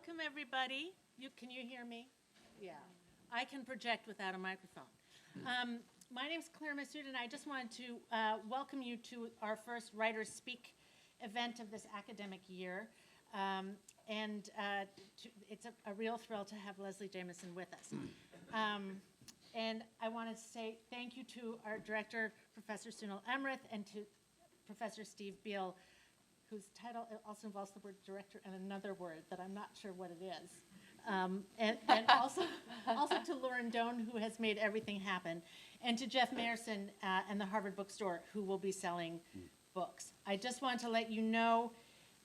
Welcome, everybody. Can you hear me? Yeah. I can project without a microphone. My name's Claire Massoud, and I just wanted to welcome you to our first Writers Speak event of this academic year. It's a real thrill to have Leslie Jamison with us. And I wanted to say thank you to our director, Professor Sunil Amrith, and to Professor Steve Beal, whose title also involves the word director and another word that I'm not sure what it is. And also to Lauren Doan, who has made everything happen, and to Jeff Mayerson and the Harvard Bookstore, who will be selling books. I just wanted to let you know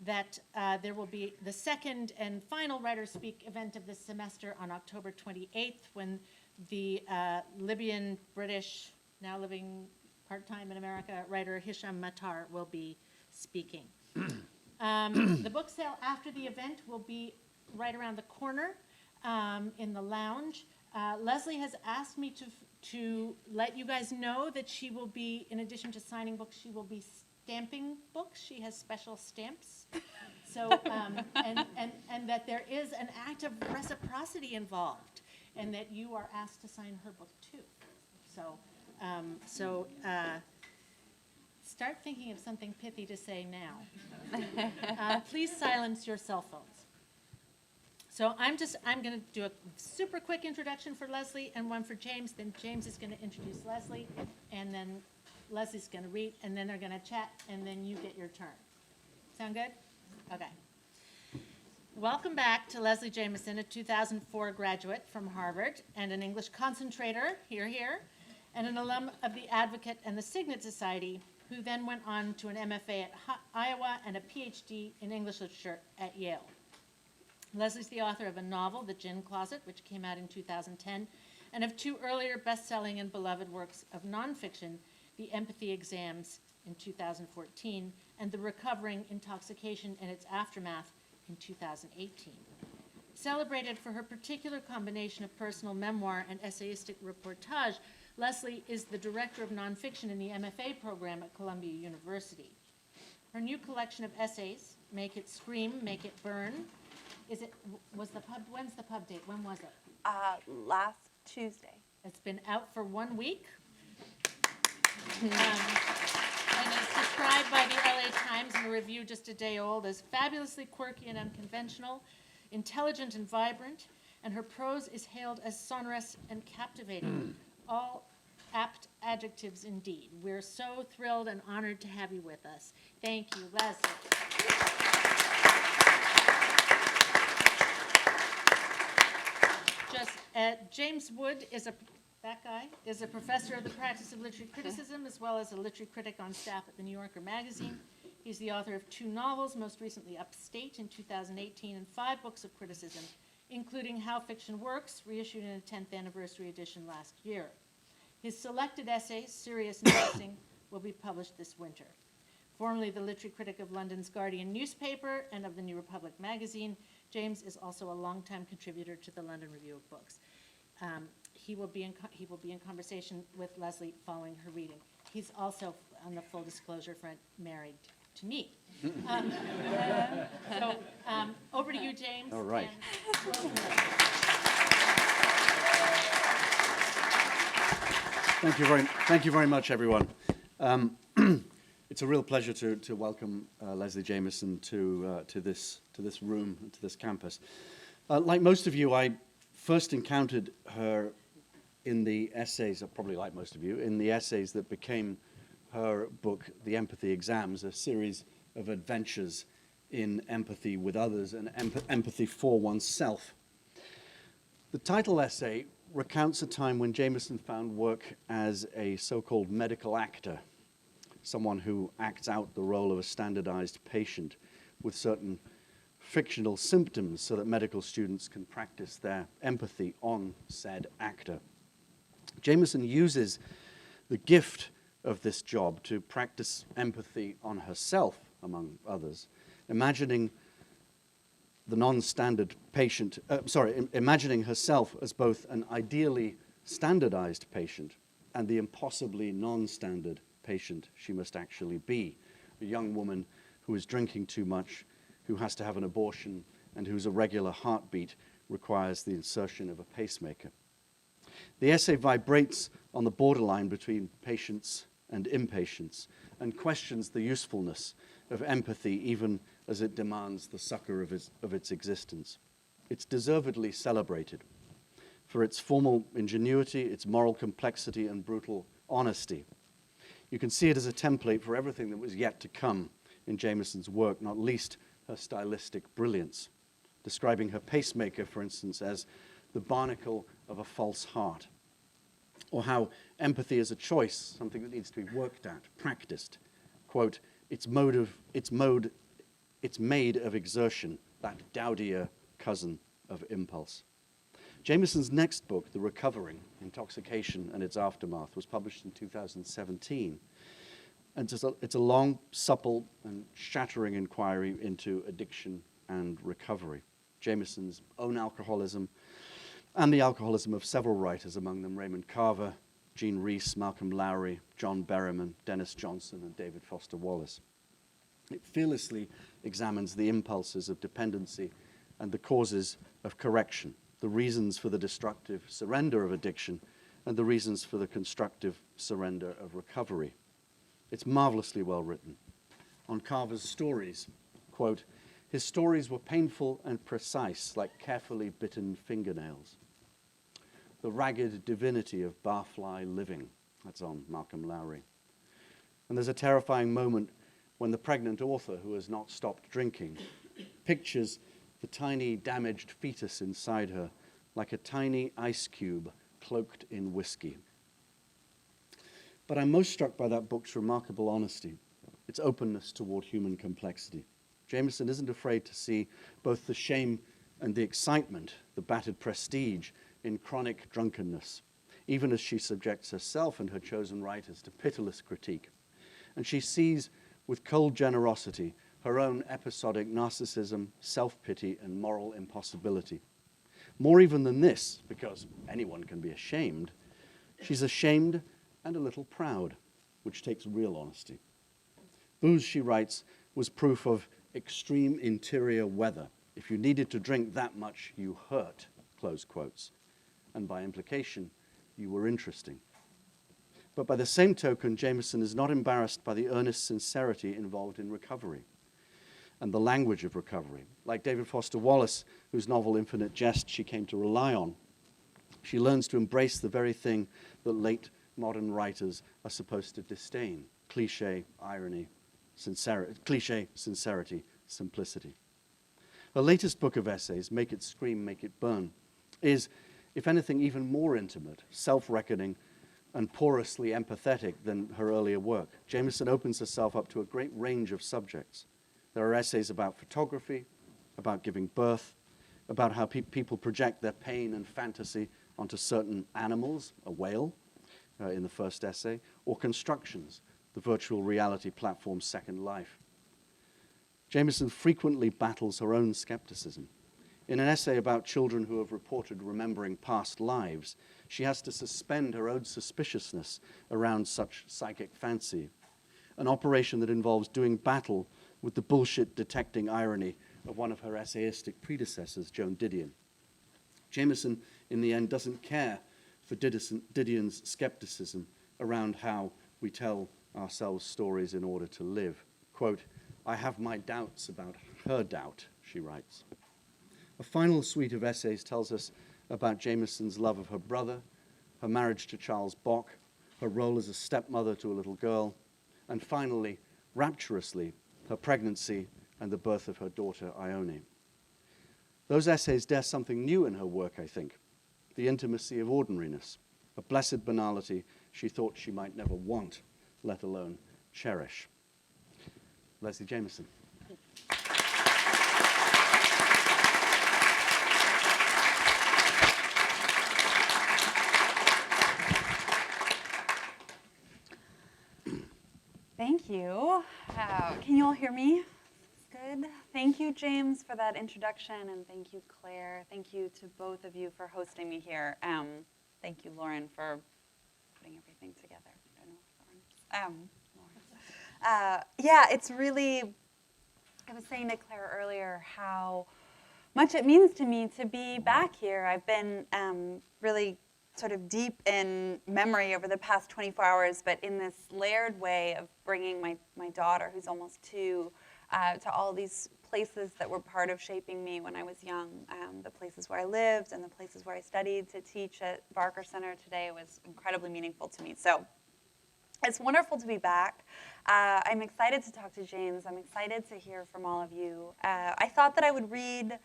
that there will be the second and final Writers Speak event of this semester on October 28th, when the Libyan, British, now living part-time in America, writer Hisham Matar will be speaking. The book sale after the event will be right around the corner in the lounge. Leslie has asked me to let you guys know that she will be, in addition to signing books, she will be stamping books. She has special stamps. So, and that there is an act of reciprocity involved, and that you are asked to sign her book too. So, start thinking of something pithy to say now. Please silence your cell phones. So I'm going to do a super quick introduction for Leslie and one for James. Then James is going to introduce Leslie, and then Leslie's going to read, and then they're going to chat, and then you get your turn. Sound good? Okay. Welcome back to Leslie Jamison, a 2004 graduate from Harvard and an English concentrator, here, and an alum of the Advocate and the Signet Society, who then went on to an MFA at Iowa and a PhD in English literature at Yale. Leslie's the author of a novel, The Gin Closet, which came out in 2010, and of two earlier best-selling and beloved works of nonfiction, The Empathy Exams in 2014, and The Recovering Intoxication and Its Aftermath in 2018. Celebrated for her particular combination of personal memoir and essayistic reportage, Leslie is the director of nonfiction in the MFA program at Columbia University. Her new collection of essays, Make It Scream, Make It Burn, when's the pub date? When was it? Last Tuesday. It's been out for 1 week. And it's described by the LA Times in a review just a day old as fabulously quirky and unconventional, intelligent and vibrant, and her prose is hailed as sonorous and captivating. All apt adjectives indeed. We're so thrilled and honored to have you with us. Thank you, Leslie. James Wood is a professor of the practice of literary criticism, as well as a literary critic on staff at the New Yorker magazine. He's the author of 2 novels, most recently Upstate in 2018, and 5 books of criticism, including How Fiction Works, reissued in a 10th anniversary edition last year. His selected essays, Serious Noticing, will be published this winter. Formerly the literary critic of London's Guardian newspaper and of the New Republic magazine, James is also a longtime contributor to the London Review of Books. He will be in conversation with Leslie following her reading. He's also, on the full disclosure front, married to me. Over to you, James. All right. Thank you very much, everyone. It's a real pleasure to welcome Leslie Jamison to this room, to this campus. Like most of you, I first encountered her in the essays, or probably like most of you, in the essays that became her book, The Empathy Exams, a series of adventures in empathy with others and empathy for oneself. The title essay recounts a time when Jamison found work as a so-called medical actor, someone who acts out the role of a standardized patient with certain fictional symptoms so that medical students can practice their empathy on said actor. Jamison uses the gift of this job to practice empathy on herself, among others, imagining the non-standard patient, imagining herself as both an ideally standardized patient and the impossibly non-standard patient she must actually be, a young woman who is drinking too much, who has to have an abortion, and whose irregular heartbeat requires the insertion of a pacemaker. The essay vibrates on the borderline between patience and impatience and questions the usefulness of empathy even as it demands the succor of its existence. It's deservedly celebrated for its formal ingenuity, its moral complexity, and brutal honesty. You can see it as a template for everything that was yet to come in Jamison's work, not least her stylistic brilliance, describing her pacemaker, for instance, as the barnacle of a false heart, or how empathy is a choice, something that needs to be worked at, practiced. Quote, it's made of exertion, that dowdier cousin of impulse. Jamison's next book, The Recovering, Intoxication and Its Aftermath, was published in 2017. And it's a long, supple, and shattering inquiry into addiction and recovery. Jamison's own alcoholism and the alcoholism of several writers, among them Raymond Carver, Jean Rhys, Malcolm Lowry, John Berryman, Dennis Johnson, and David Foster Wallace. It fearlessly examines the impulses of dependency and the causes of correction, the reasons for the destructive surrender of addiction, and the reasons for the constructive surrender of recovery. It's marvelously well written. On Carver's stories, quote, his stories were painful and precise, like carefully bitten fingernails. The ragged divinity of barfly living, that's on Malcolm Lowry. And there's a terrifying moment when the pregnant author, who has not stopped drinking, pictures the tiny damaged fetus inside her like a tiny ice cube cloaked in whiskey. But I'm most struck by that book's remarkable honesty, its openness toward human complexity. Jamison isn't afraid to see both the shame and the excitement, the battered prestige, in chronic drunkenness, even as she subjects herself and her chosen writers to pitiless critique. And she sees with cold generosity her own episodic narcissism, self-pity, and moral impossibility. More even than this, because anyone can be ashamed, she's ashamed and a little proud, which takes real honesty. Booze, she writes, was proof of extreme interior weather. If you needed to drink that much, you hurt, close quotes. And by implication, you were interesting. But by the same token, Jamison is not embarrassed by the earnest sincerity involved in recovery and the language of recovery. Like David Foster Wallace, whose novel Infinite Jest she came to rely on, she learns to embrace the very thing that late modern writers are supposed to disdain: cliché, irony, cliché, sincerity, simplicity. Her latest book of essays, Make It Scream, Make It Burn, is, if anything, even more intimate, self-reckoning, and porously empathetic than her earlier work. Jamison opens herself up to a great range of subjects. There are essays about photography, about giving birth, about how people project their pain and fantasy onto certain animals, a whale, in the first essay, or constructions, the virtual reality platform Second Life. Jamison frequently battles her own skepticism. In an essay about children who have reported remembering past lives, she has to suspend her own suspiciousness around such psychic fancy, an operation that involves doing battle with the bullshit-detecting irony of one of her essayistic predecessors, Joan Didion. Jamison, in the end, doesn't care for Didion's skepticism around how we tell ourselves stories in order to live. Quote, I have my doubts about her doubt, she writes. A final suite of essays tells us about Jamison's love of her brother, her marriage to Charles Bock, her role as a stepmother to a little girl, and finally, rapturously, her pregnancy and the birth of her daughter, Ione. Those essays dare something new in her work, I think, the intimacy of ordinariness, a blessed banality she thought she might never want, let alone cherish. Leslie Jamison. Thank you. Can you all hear me? Good. Thank you, James, for that introduction, and thank you, Claire. Thank you to both of you for hosting me here. Thank you, Lauren, for putting everything together. I don't know if Lauren. Yeah, it's really, I was saying to Claire earlier how much it means to me to be back here. I've been really sort of deep in memory over the past 24 hours, but in this layered way of bringing my daughter, who's almost 2, to all these places that were part of shaping me when I was young, the places where I lived and the places where I studied. To teach at Barker Center today was incredibly meaningful to me. So it's wonderful to be back. I'm excited to talk to James. I'm excited to hear from all of you. I thought that I would read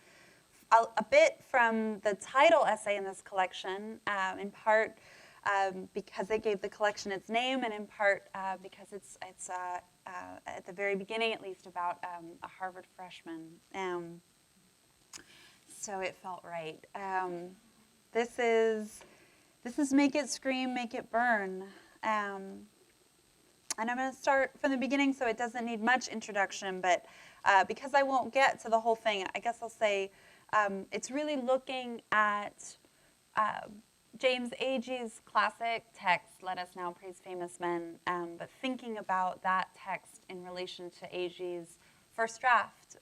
a bit from the title essay in this collection, in part because it gave the collection its name, and in part because it's at the very beginning, at least, about a Harvard freshman. So it felt right. This is Make It Scream, Make It Burn. And I'm going to start from the beginning, so it doesn't need much introduction, but because I won't get to the whole thing, I guess I'll say it's really looking at James Agee's classic text, Let Us Now Praise Famous Men, but thinking about that text in relation to Agee's first draft,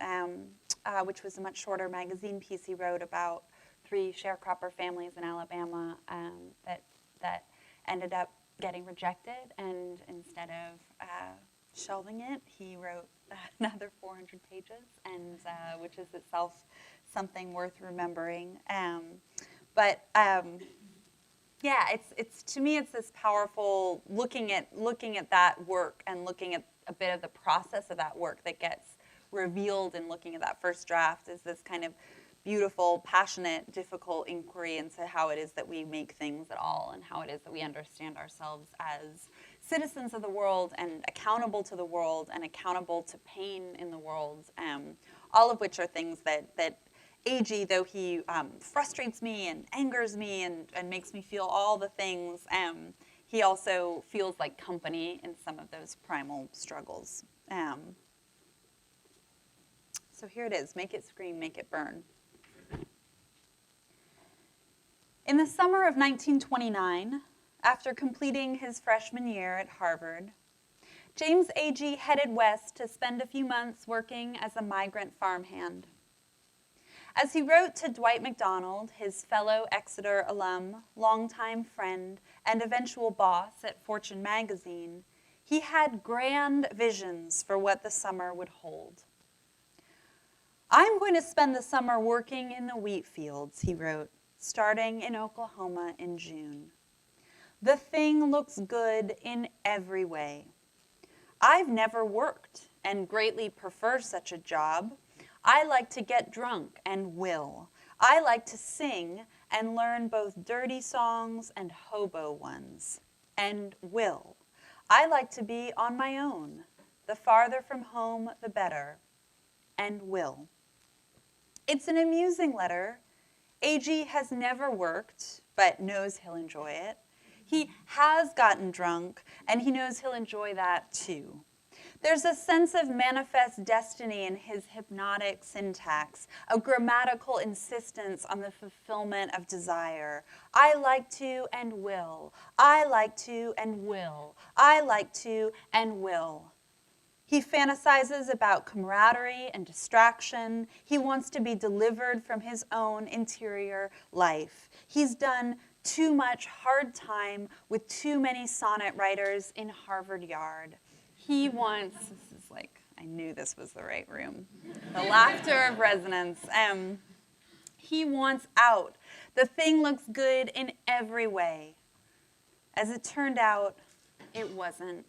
which was a much shorter magazine piece he wrote about 3 sharecropper families in Alabama that ended up getting rejected, and instead of shelving it, he wrote another 400 pages, and which is itself something worth remembering. Yeah, it's to me, it's this powerful looking at that work and looking at a bit of the process of that work that gets revealed in looking at that first draft, is this kind of beautiful, passionate, difficult inquiry into how it is that we make things at all, and how it is that we understand ourselves as citizens of the world and accountable to the world and accountable to pain in the world, all of which are things that Agee, though he frustrates me and angers me and makes me feel all the things, he also feels like company in some of those primal struggles. So here it is, Make It Scream, Make It Burn. In the summer of 1929, after completing his freshman year at Harvard, James Agee headed west to spend a few months working as a migrant farmhand. As he wrote to Dwight Macdonald, his fellow Exeter alum, longtime friend, and eventual boss at Fortune magazine, he had grand visions for what the summer would hold. "I'm going to spend the summer working in the wheat fields," he wrote, starting in Oklahoma in June. "The thing looks good in every way. I've never worked and greatly prefer such a job. I like to get drunk and will. I like to sing and learn both dirty songs and hobo ones. And will. I like to be on my own. The farther from home, the better. And will." It's an amusing letter. Agee has never worked, but knows he'll enjoy it. He has gotten drunk, and he knows he'll enjoy that too. There's a sense of manifest destiny in his hypnotic syntax, a grammatical insistence on the fulfillment of desire. I like to and will. I like to and will. I like to and will. He fantasizes about camaraderie and distraction. He wants to be delivered from his own interior life. He's done too much hard time with too many sonnet writers in Harvard Yard. He wants, this is like, I knew this was the right room, the laughter of resonance. He wants out. The thing looks good in every way. As it turned out, it wasn't.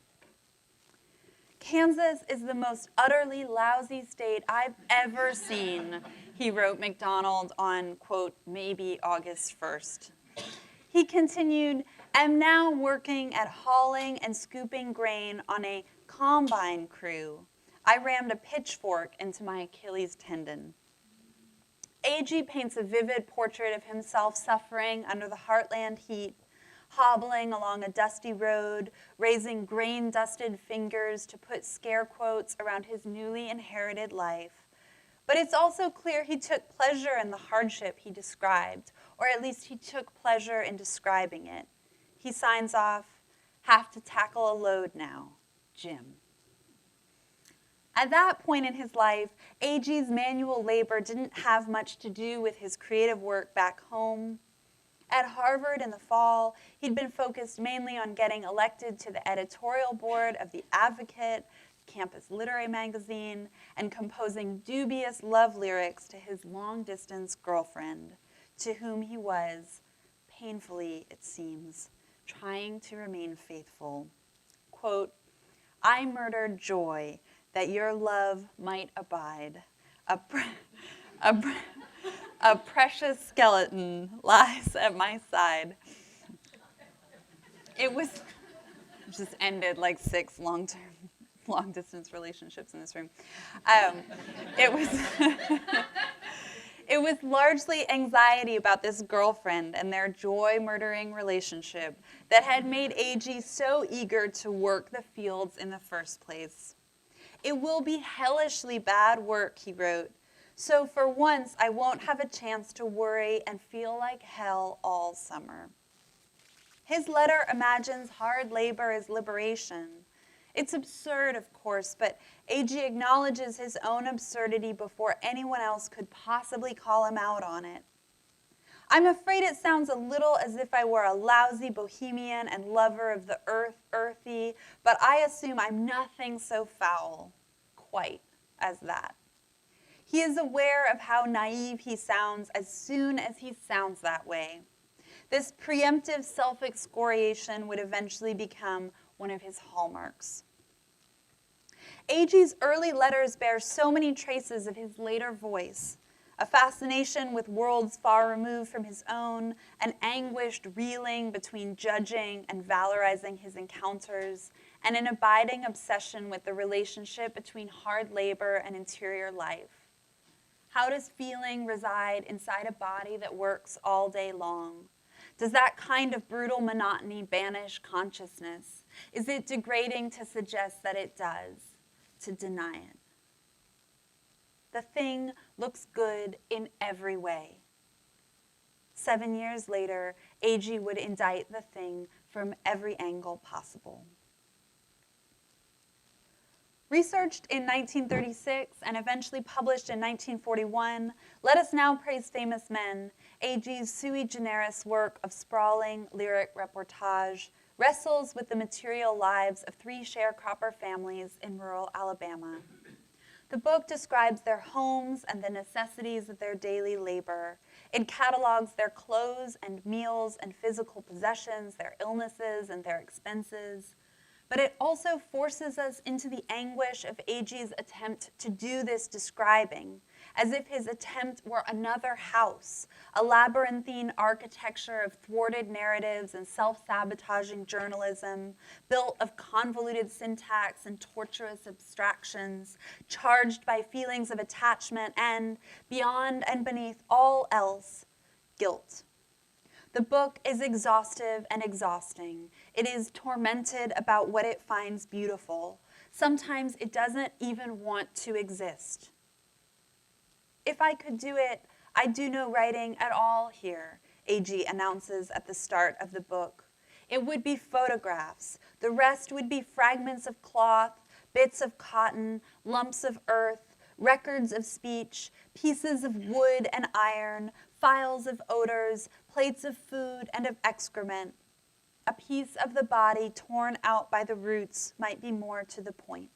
"Kansas is the most utterly lousy state I've ever seen," he wrote Macdonald on, quote, maybe August 1st. He continued, "Am now working at hauling and scooping grain on a combine crew. I rammed a pitchfork into my Achilles tendon." Agee paints a vivid portrait of himself suffering under the heartland heat, hobbling along a dusty road, raising grain-dusted fingers to put scare quotes around his newly inherited life. But it's also clear he took pleasure in the hardship he described, or at least he took pleasure in describing it. He signs off, "Have to tackle a load now, Jim." At that point in his life, A.G.'s manual labor didn't have much to do with his creative work back home. At Harvard in the fall, he'd been focused mainly on getting elected to the editorial board of The Advocate, campus literary magazine, and composing dubious love lyrics to his long-distance girlfriend, to whom he was, painfully it seems, trying to remain faithful. Quote, "I murdered joy that your love might abide. A precious skeleton lies at my side." It was just ended like 6 long-distance relationships in this room. It was largely anxiety about this girlfriend and their joy-murdering relationship that had made A.G. so eager to work the fields in the first place. "It will be hellishly bad work," he wrote, "so for once I won't have a chance to worry and feel like hell all summer." His letter imagines hard labor as liberation. It's absurd, of course, but A.G. acknowledges his own absurdity before anyone else could possibly call him out on it. "I'm afraid it sounds a little as if I were a lousy bohemian and lover of the earthy, but I assume I'm nothing so foul, quite, as that." He is aware of how naive he sounds as soon as he sounds that way. This preemptive self-excoriation would eventually become one of his hallmarks. A.G.'s early letters bear so many traces of his later voice, a fascination with worlds far removed from his own, an anguished reeling between judging and valorizing his encounters, and an abiding obsession with the relationship between hard labor and interior life. How does feeling reside inside a body that works all day long? Does that kind of brutal monotony banish consciousness? Is it degrading to suggest that it does, to deny it? The thing looks good in every way. 7 years later, A.G. would indict the thing from every angle possible. Researched in 1936 and eventually published in 1941, Let Us Now Praise Famous Men, A.G.'s sui generis work of sprawling lyric reportage wrestles with the material lives of 3 sharecropper families in rural Alabama. The book describes their homes and the necessities of their daily labor. It catalogs their clothes and meals and physical possessions, their illnesses and their expenses. But it also forces us into the anguish of A.G.'s attempt to do this describing, as if his attempt were another house, a labyrinthine architecture of thwarted narratives and self-sabotaging journalism, built of convoluted syntax and tortuous abstractions, charged by feelings of attachment and, beyond and beneath all else, guilt. The book is exhaustive and exhausting. It is tormented about what it finds beautiful. Sometimes it doesn't even want to exist. "If I could do it, I'd do no writing at all here," A.G. announces at the start of the book. "It would be photographs. The rest would be fragments of cloth, bits of cotton, lumps of earth, records of speech, pieces of wood and iron, files of odors, plates of food and of excrement. A piece of the body torn out by the roots might be more to the point."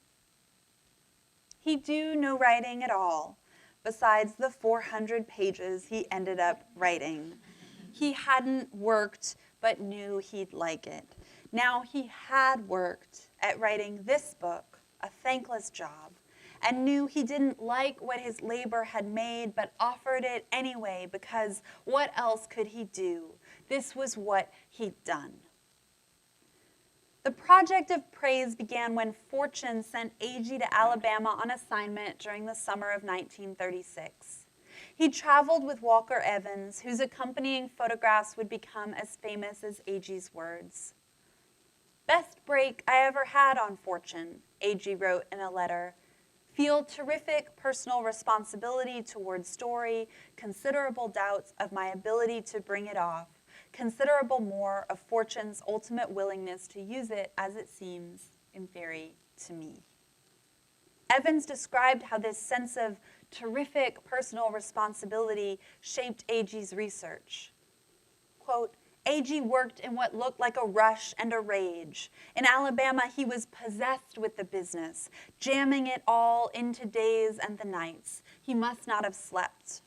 He'd do no writing at all, besides the 400 pages he ended up writing. He hadn't worked, but knew he'd like it. Now he had worked at writing this book, a thankless job, and knew he didn't like what his labor had made, but offered it anyway, because what else could he do? This was what he'd done. The project of praise began when Fortune sent A.G. to Alabama on assignment during the summer of 1936. He traveled with Walker Evans, whose accompanying photographs would become as famous as A.G.'s words. "Best break I ever had on Fortune," A.G. wrote in a letter. "Feel terrific personal responsibility toward story, considerable doubts of my ability to bring it off, considerable more of Fortune's ultimate willingness to use it as it seems, in theory, to me." Evans described how this sense of terrific personal responsibility shaped Agee's research. Quote, Agee worked in what looked like a rush and a rage. In Alabama, he was possessed with the business, jamming it all into days and the nights. He must not have slept.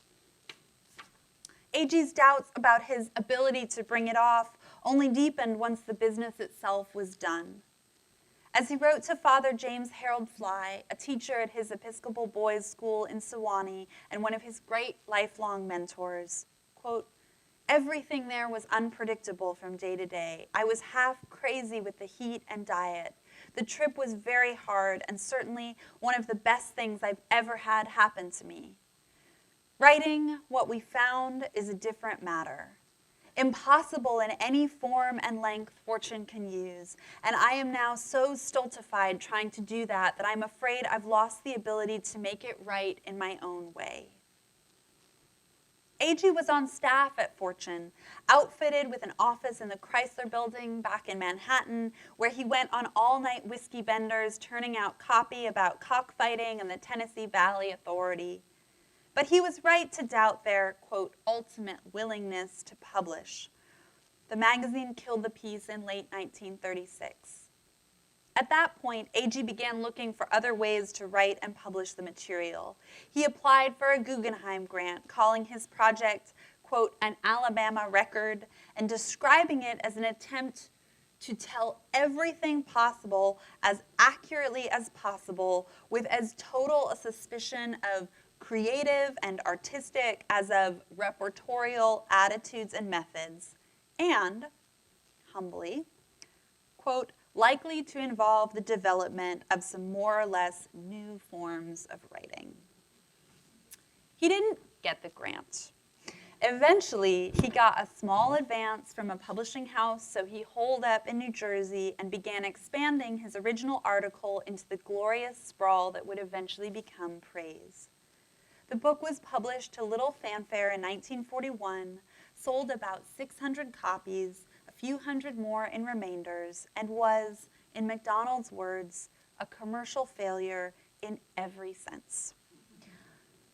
Agee's doubts about his ability to bring it off only deepened once the business itself was done. As he wrote to Father James Harold Fly, a teacher at his Episcopal boys' school in Sewanee and one of his great lifelong mentors, quote, everything there was unpredictable from day to day. I was half crazy with the heat and diet. The trip was very hard and certainly one of the best things I've ever had happen to me. Writing what we found is a different matter. Impossible in any form and length fortune can use, and I am now so stultified trying to do that I'm afraid I've lost the ability to make it right in my own way. Agee was on staff at Fortune, outfitted with an office in the Chrysler Building back in Manhattan, where he went on all-night whiskey benders turning out copy about cockfighting and the Tennessee Valley Authority. But he was right to doubt their, quote, ultimate willingness to publish. The magazine killed the piece in late 1936. At that point, Agee began looking for other ways to write and publish the material. He applied for a Guggenheim grant, calling his project, quote, an Alabama record, and describing it as an attempt to tell everything possible as accurately as possible with as total a suspicion of creative and artistic as of repertorial attitudes and methods, and, humbly, quote, likely to involve the development of some more or less new forms of writing. He didn't get the grant. Eventually, he got a small advance from a publishing house, so he holed up in New Jersey and began expanding his original article into the glorious sprawl that would eventually become Praise. The book was published to Little Fanfare in 1941, sold about 600 copies, a few hundred more in remainders, and was, in Macdonald's words, a commercial failure in every sense.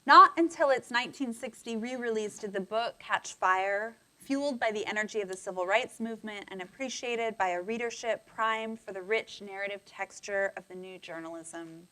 Not until its 1960 re-release did the book catch fire, fueled by the energy of the civil rights movement and appreciated by a readership primed for the rich narrative texture of the new journalism.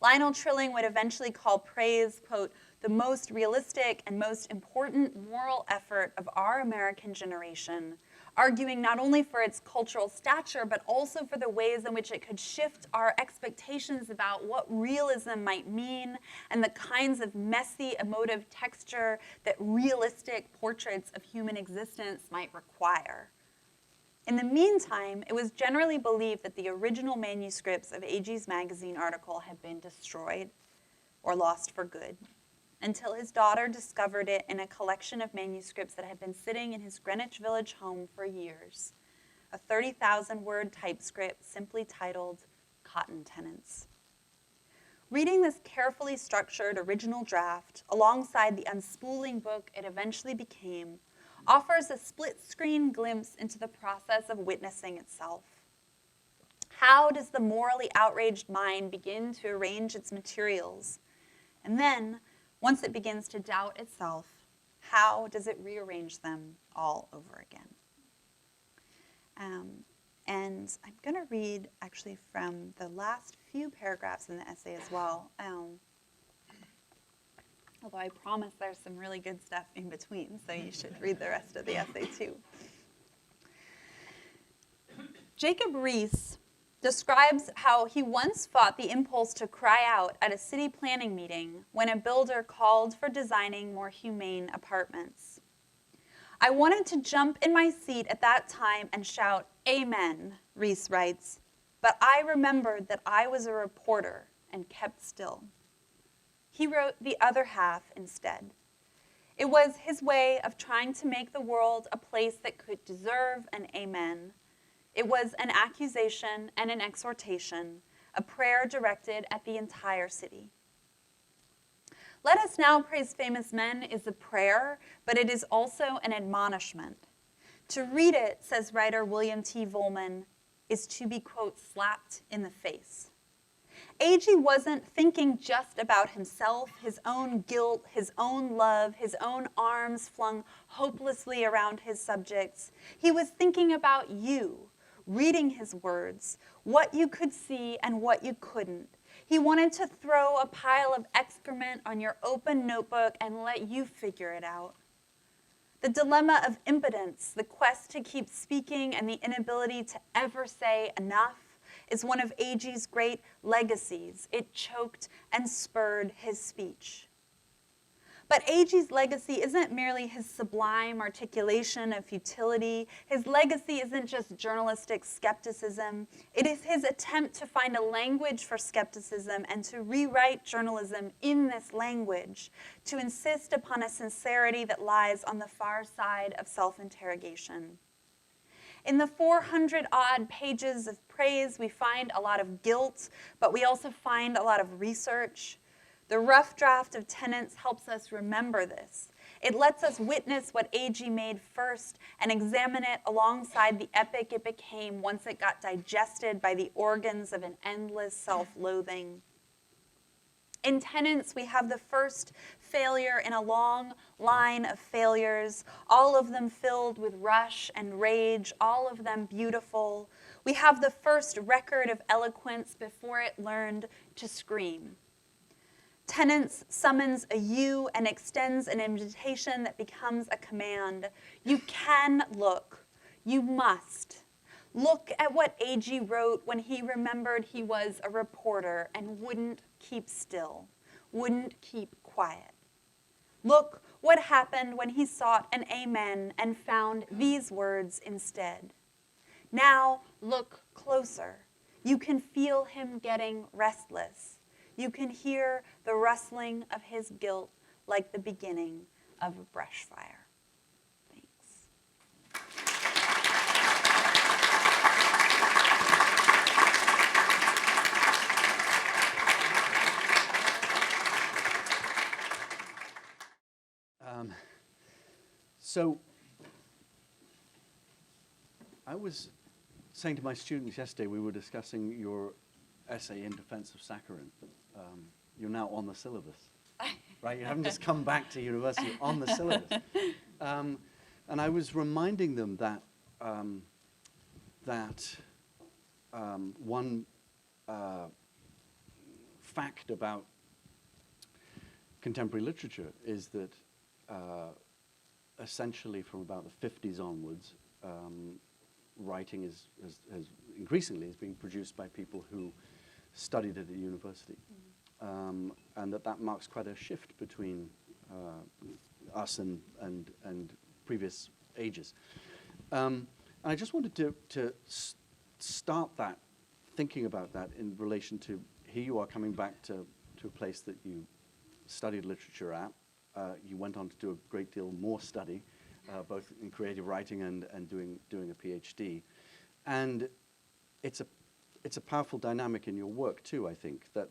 Lionel Trilling would eventually call Praise, quote, the most realistic and most important moral effort of our American generation, arguing not only for its cultural stature, but also for the ways in which it could shift our expectations about what realism might mean and the kinds of messy, emotive texture that realistic portraits of human existence might require. In the meantime, it was generally believed that the original manuscripts of Agee's magazine article had been destroyed or lost for good, until his daughter discovered it in a collection of manuscripts that had been sitting in his Greenwich Village home for years, a 30,000-word typescript simply titled Cotton Tenants. Reading this carefully structured original draft alongside the unspooling book it eventually became offers a split-screen glimpse into the process of witnessing itself. How does the morally outraged mind begin to arrange its materials? And then, once it begins to doubt itself, how does it rearrange them all over again? And I'm going to read, actually, from the last few paragraphs in the essay as well. Although I promise there's some really good stuff in between, so you should read the rest of the essay too. Jacob Riis describes how he once fought the impulse to cry out at a city planning meeting when a builder called for designing more humane apartments. I wanted to jump in my seat at that time and shout, "Amen," Riis writes, but I remembered that I was a reporter and kept still. He wrote the other half instead. It was his way of trying to make the world a place that could deserve an amen. It was an accusation and an exhortation, a prayer directed at the entire city. Let Us Now Praise Famous Men is a prayer, but it is also an admonishment. To read it, says writer William T. Vollman, is to be, quote, slapped in the face. A.G. wasn't thinking just about himself, his own guilt, his own love, his own arms flung hopelessly around his subjects. He was thinking about you, reading his words, what you could see and what you couldn't. He wanted to throw a pile of excrement on your open notebook and let you figure it out. The dilemma of impotence, the quest to keep speaking and the inability to ever say enough, is one of A.G.'s great legacies. It choked and spurred his speech. But A.G.'s legacy isn't merely his sublime articulation of futility. His legacy isn't just journalistic skepticism. It is his attempt to find a language for skepticism and to rewrite journalism in this language, to insist upon a sincerity that lies on the far side of self-interrogation. In the 400-odd pages of praise, we find a lot of guilt, but we also find a lot of research. The rough draft of Tenets helps us remember this. It lets us witness what A.G. made first and examine it alongside the epic it became once it got digested by the organs of an endless self-loathing. In Tenets, we have the first failure in a long line of failures, all of them filled with rush and rage, all of them beautiful. We have the first record of eloquence before it learned to scream. Tenets summons a you and extends an invitation that becomes a command. You can look. You must. Look at what A.G. wrote when he remembered he was a reporter and wouldn't keep still, wouldn't keep quiet. Look what happened when he sought an amen and found these words instead. Now look closer. You can feel him getting restless. You can hear the rustling of his guilt like the beginning of a brush fire. Thanks. So I was saying to my students yesterday, we were discussing your essay in defense of saccharin. You're now on the syllabus, right? You haven't just come back to university, on the syllabus. And I was reminding them that one fact about contemporary literature is that essentially from about the 50s onwards, writing has increasingly is being produced by people who studied it at university. And that marks quite a shift between us and previous ages. And I just wanted to start that, thinking about that in relation to, here you are coming back to a place that you studied literature at. You went on to do a great deal more study, both in creative writing and doing a PhD. And it's a powerful dynamic in your work too, I think, that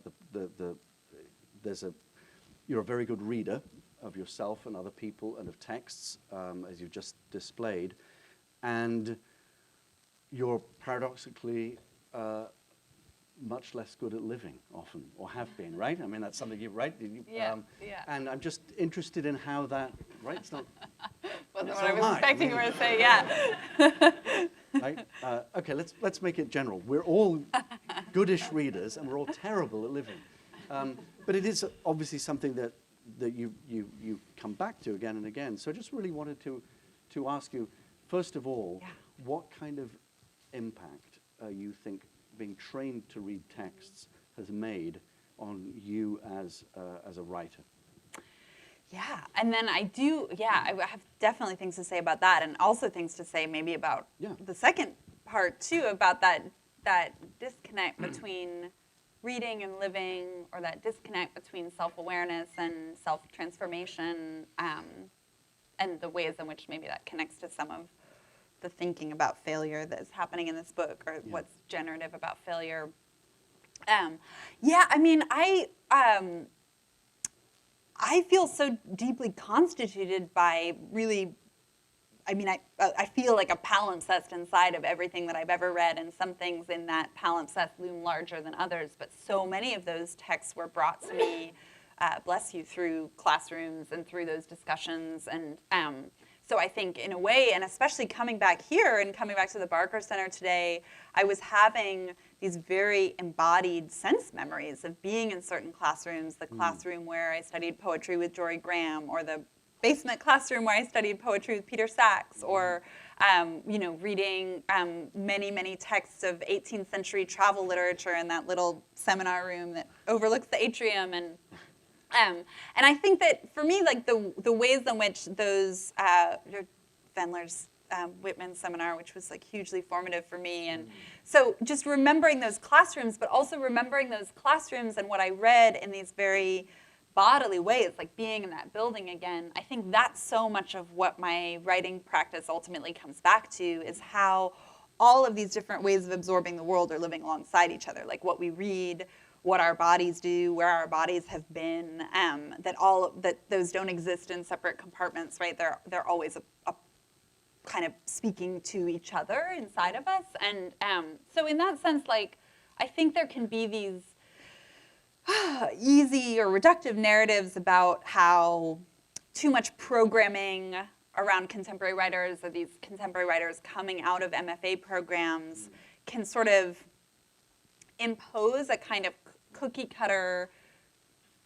you're a very good reader of yourself and other people and of texts, as you've just displayed, and you're paradoxically much less good at living often, or have been, right? I mean, that's something you write. Yeah. And I'm just interested in how that, right? It's not. Wasn't what I was expecting you were to say, yeah. Right? Okay, let's make it general. We're all goodish readers, and we're all terrible at living. But it is obviously something that you come back to again and again. So I just really wanted to ask you, first of all, what kind of impact you think being trained to read texts has made on you as a writer? Yeah, and then I have definitely things to say about that, and also things to say maybe about the second part too, about that disconnect between reading and living, or that disconnect between self-awareness and self-transformation, and the ways in which maybe that connects to some of the thinking about failure that is happening in this book, or what's generative about failure. I mean, I feel so deeply constituted by really I feel like a palimpsest inside of everything that I've ever read, and some things in that palimpsest loom larger than others, but so many of those texts were brought to me, bless you, through classrooms and through those discussions. And so I think in a way, and especially coming back here and coming back to the Barker Center today, I was having these very embodied sense memories of being in certain classrooms, the classroom where I studied poetry with Jory Graham, or the basement classroom where I studied poetry with Peter Sachs, or reading many, many texts of 18th century travel literature in that little seminar room that overlooks the atrium. And I think that for me, like the ways in which those Wendler's Whitman seminar, which was like hugely formative for me, and so just remembering those classrooms, but also remembering those classrooms and what I read in these very bodily ways, like being in that building again. I think that's so much of what my writing practice ultimately comes back to, is how all of these different ways of absorbing the world are living alongside each other, like what we read, what our bodies do, where our bodies have been, that those don't exist in separate compartments, right? They're always a kind of speaking to each other inside of us. And so in that sense, like, I think there can be these easy or reductive narratives about how too much programming around contemporary writers, or these contemporary writers coming out of MFA programs, can sort of impose a kind of cookie cutter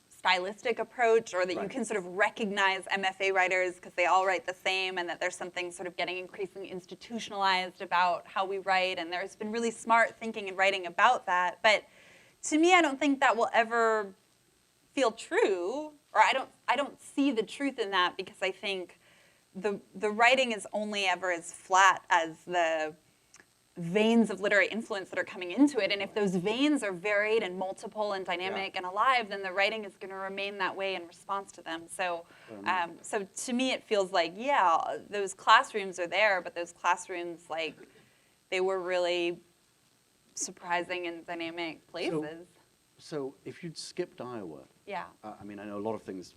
stylistic approach, or that you can sort of recognize MFA writers because they all write the same, and that there's something sort of getting increasingly institutionalized about how we write, and there's been really smart thinking and writing about that. But to me, I don't think that will ever feel true, or I don't see the truth in that, because I think the writing is only ever as flat as the veins of literary influence that are coming into it. And if those veins are varied and multiple and dynamic and alive, then the writing is going to remain that way in response to them. So, so to me, it feels like, yeah, those classrooms are there, but those classrooms, like, they were really surprising and dynamic places. So if you'd skipped Iowa, I mean, I know a lot of things,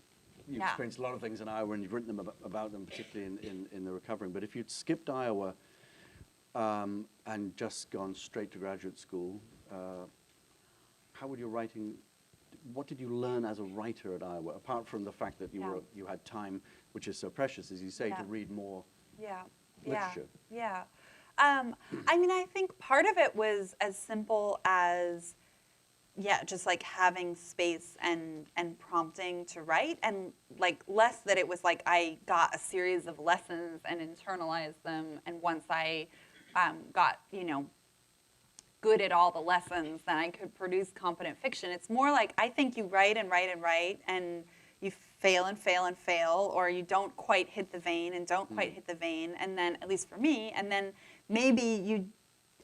you've experienced a lot of things in Iowa, and you've written them about them, particularly in the Recovering, but if you'd skipped Iowa and just gone straight to graduate school, how would your writing, what did you learn as a writer at Iowa, apart from the fact that you had time, which is so precious, as you say, to read more literature? I mean, I think part of it was as simple as, just like having space and prompting to write, and like less that it was like I got a series of lessons and internalized them, and once I got, good at all the lessons, then I could produce competent fiction. It's more like, I think you write and write and write, and you fail and fail and fail, or you don't quite hit the vein and don't quite hit the vein, and then, at least for me, and then maybe you,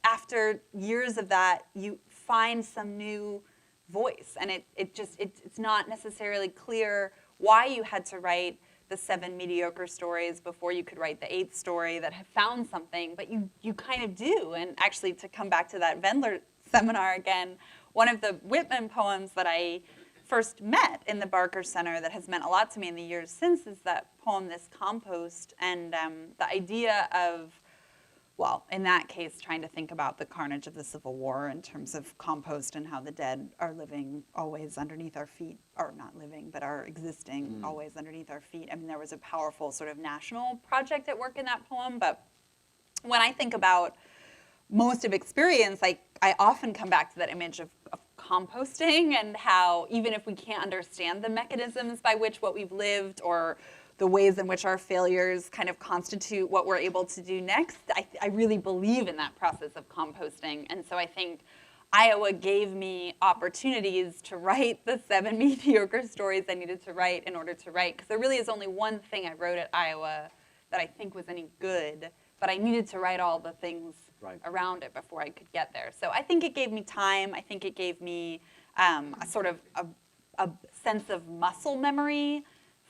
after years of that, you find some new voice, and it's not necessarily clear why you had to write the 7 mediocre stories before you could write the 8th story that had found something, but you kind of do. And actually, to come back to that Wendler seminar again, one of the Whitman poems that I first met in the Barker Center that has meant a lot to me in the years since is that poem, This Compost, and the idea of, well, in that case, trying to think about the carnage of the Civil War in terms of compost and how the dead are living always underneath our feet, or not living, but are existing always underneath our feet. I mean, there was a powerful sort of national project at work in that poem, but when I think about most of experience, I often come back to that image of composting, and how even if we can't understand the mechanisms by which what we've lived, or the ways in which our failures kind of constitute what we're able to do next, I really believe in that process of composting. And so I think Iowa gave me opportunities to write the 7 mediocre stories I needed to write in order to write, because there really is only one thing I wrote at Iowa that I think was any good, but I needed to write all the things around it before I could get there. So I think it gave me time. I think it gave me a sort of a sense of muscle memory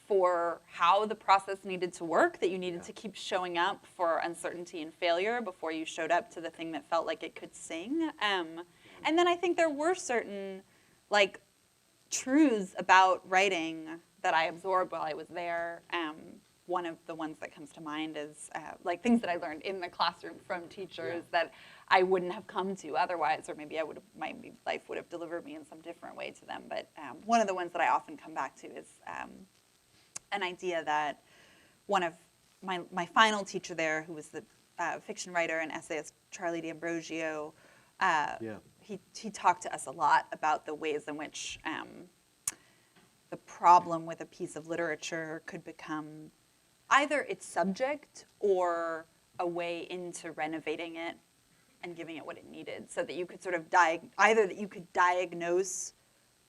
for how the process needed to work, that you needed to keep showing up for uncertainty and failure before you showed up to the thing that felt like it could sing. And then I think there were certain truths about writing that I absorbed while I was there, one of the ones that comes to mind is like things that I learned in the classroom from teachers that I wouldn't have come to otherwise, or maybe my life would have delivered me in some different way to them. But one of the ones that I often come back to is an idea that one of my final teacher there, who was the fiction writer and essayist Charlie D'Ambrosio, he talked to us a lot about the ways in which the problem with a piece of literature could become either its subject or a way into renovating it and giving it what it needed, so that you could sort of either that you could diagnose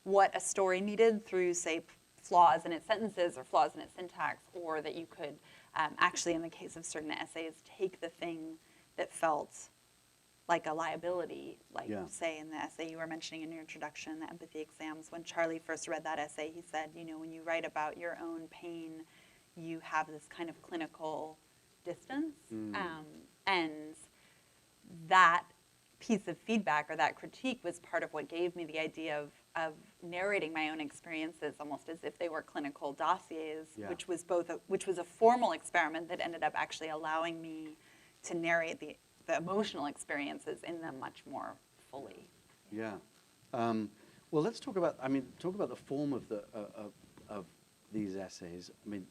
what a story needed through, say, flaws in its sentences or flaws in its syntax, or that you could actually, in the case of certain essays, take the thing that felt like a liability, like say in the essay you were mentioning in your introduction, the empathy exams. When Charlie first read that essay, he said, you know, when you write about your own pain, you have this kind of clinical distance, and that piece of feedback or that critique was part of what gave me the idea of narrating my own experiences almost as if they were clinical dossiers, which was a formal experiment that ended up actually allowing me to narrate the emotional experiences in them much more fully. Yeah. Well, let's talk about the form of of these essays. I mean,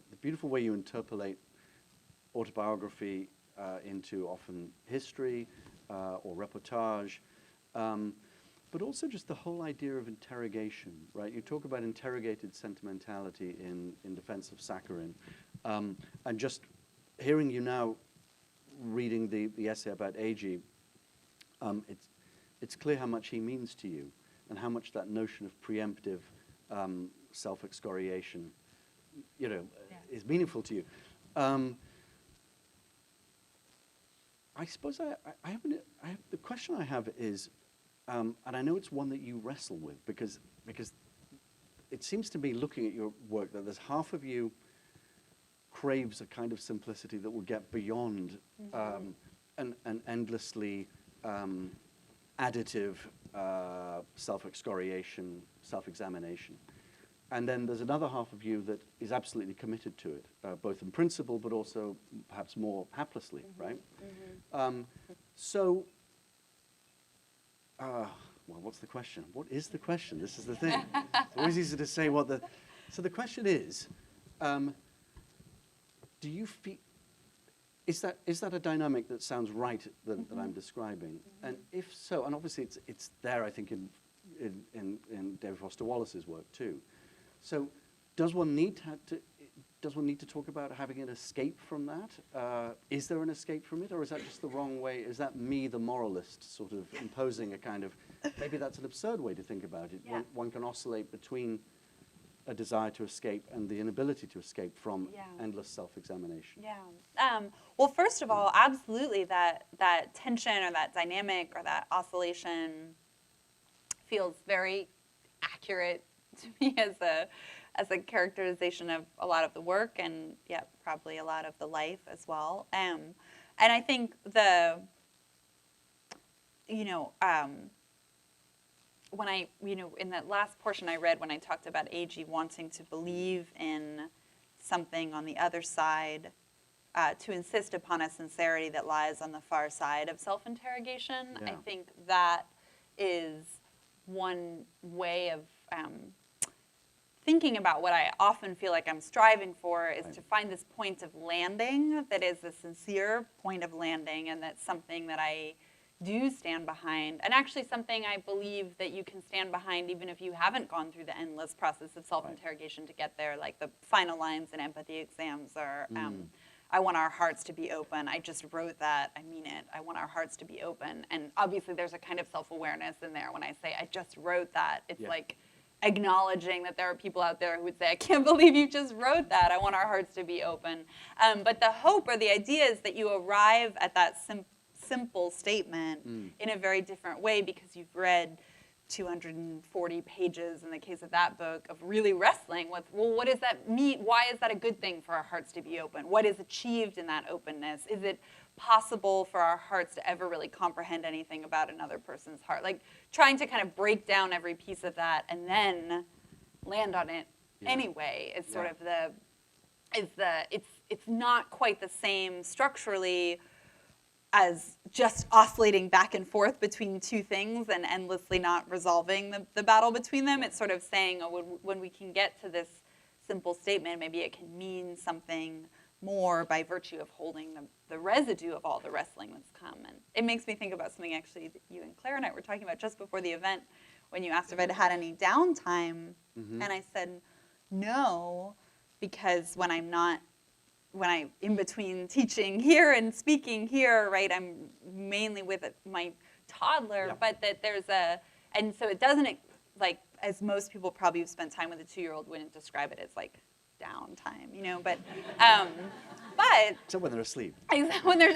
the beautiful way you interpolate autobiography into often history or reportage, but also just the whole idea of interrogation, right? You talk about interrogated sentimentality in Defense of Sakharine, and just hearing you now reading the essay about A.G., it's clear how much he means to you and how much that notion of preemptive self-excoriation, you know, is meaningful to you. I suppose the question I have is, and I know it's one that you wrestle with because it seems to me, looking at your work, that there's half of you craves a kind of simplicity that will get beyond an endlessly additive self-excoriation, self-examination. And then there's another half of you that is absolutely committed to it, both in principle, but also perhaps more haplessly, right? Well, what's the question? What is the question? This is the thing. It's always easy to say what the... So the question is, do you feel... Is that a dynamic that sounds right that I'm describing? And if so, and obviously it's there, I think, in David Foster Wallace's work too. So does one need to talk about having an escape from that? Is there an escape from it, or is that just the wrong way? Is that me, the moralist, sort of imposing a kind of, maybe that's an absurd way to think about it. Yeah. One can oscillate between a desire to escape and the inability to escape from endless self-examination. Yeah. Well, first of all, absolutely that tension or that dynamic or that oscillation feels very accurate to me as a characterization of a lot of the work, and probably a lot of the life as well. And I think when I, in that last portion I read when I talked about A.G. wanting to believe in something on the other side, to insist upon a sincerity that lies on the far side of self-interrogation, I think that is one way of thinking about what I often feel like I'm striving for, is to find this point of landing that is a sincere point of landing, and that's something that I do stand behind, and actually something I believe that you can stand behind even if you haven't gone through the endless process of self-interrogation to get there. Like the final lines in empathy exams are, I want our hearts to be open. I just wrote that. I mean it. I want our hearts to be open. And obviously there's a kind of self-awareness in there when I say I just wrote that. It's like acknowledging that there are people out there who would say, I can't believe you just wrote that. I want our hearts to be open. But the hope or the idea is that you arrive at that simple statement in a very different way, because you've read 240 pages in the case of that book of really wrestling with, well, what does that mean? Why is that a good thing for our hearts to be open? What is achieved in that openness? Is it possible for our hearts to ever really comprehend anything about another person's heart? Like trying to kind of break down every piece of that and then land on it anyway is sort of it's not quite the same structurally as just oscillating back and forth between two things and endlessly not resolving the battle between them. It's sort of saying, oh, when we can get to this simple statement, maybe it can mean something more by virtue of holding the residue of all the wrestling that's come. And it makes me think about something actually that you and Clarinet were talking about just before the event when you asked if I'd had any downtime. Mm-hmm. And I said, no, because when I'm in between teaching here and speaking here, right, I'm mainly with my toddler, but that and so it doesn't, like, as most people probably who've spent time with a 2-year-old wouldn't describe it as like downtime, but so when they're asleep. And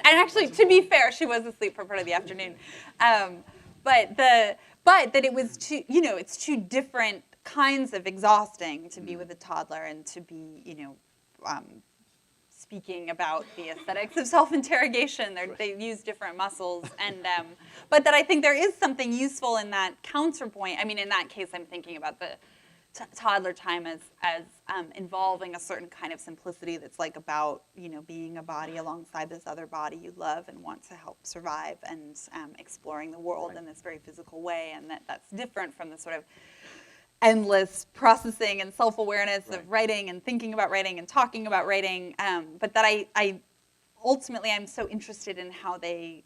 actually, to be fair, she was asleep for part of the afternoon, but that it was two, it's two different kinds of exhausting to be with a toddler and to be, speaking about the aesthetics of self-interrogation. They use different muscles, and but that I think there is something useful in that counterpoint. I mean, in that case, I'm thinking about the toddler time as involving a certain kind of simplicity that's like about being a body alongside this other body you love and want to help survive, and exploring the world in this very physical way, and that's different from the sort of endless processing and self-awareness of writing and thinking about writing and talking about writing, but that I ultimately I'm so interested in how the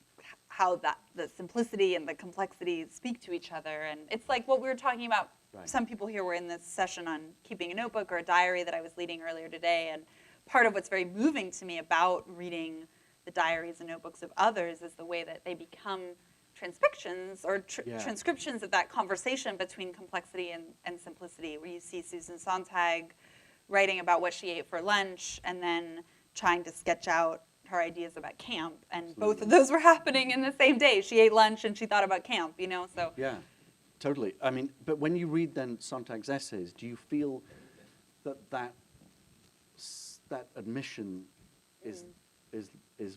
simplicity and the complexity speak to each other. And it's like what we were talking about. Some people here were in this session on keeping a notebook or a diary that I was leading earlier today, and part of what's very moving to me about reading the diaries and notebooks of others is the way that they become transcriptions or transcriptions of that conversation between complexity and simplicity, where you see Susan Sontag writing about what she ate for lunch and then trying to sketch out her ideas about camp, and both of those were happening in the same day. She ate lunch and she thought about camp, so. Yeah, totally. I mean, but when you read then Sontag's essays, do you feel that admission is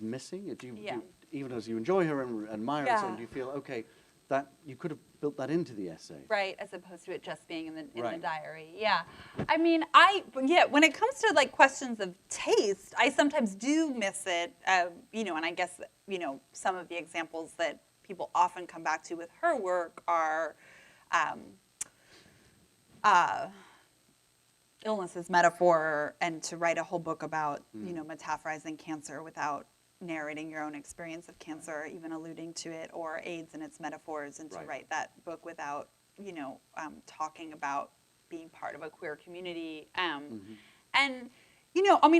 missing? Do you, even as you enjoy her and admire her, do you feel, okay, that you could have built that into the essay? Right, as opposed to it just being in the diary. Yeah. I mean, when it comes to like questions of taste, I sometimes do miss it, and I guess, some of the examples that people often come back to with her work are illness as metaphor, and to write a whole book about, metaphorizing cancer without narrating your own experience of cancer, even alluding to it, or AIDS and its metaphors, and to write that book without, talking about being part of a queer community. And,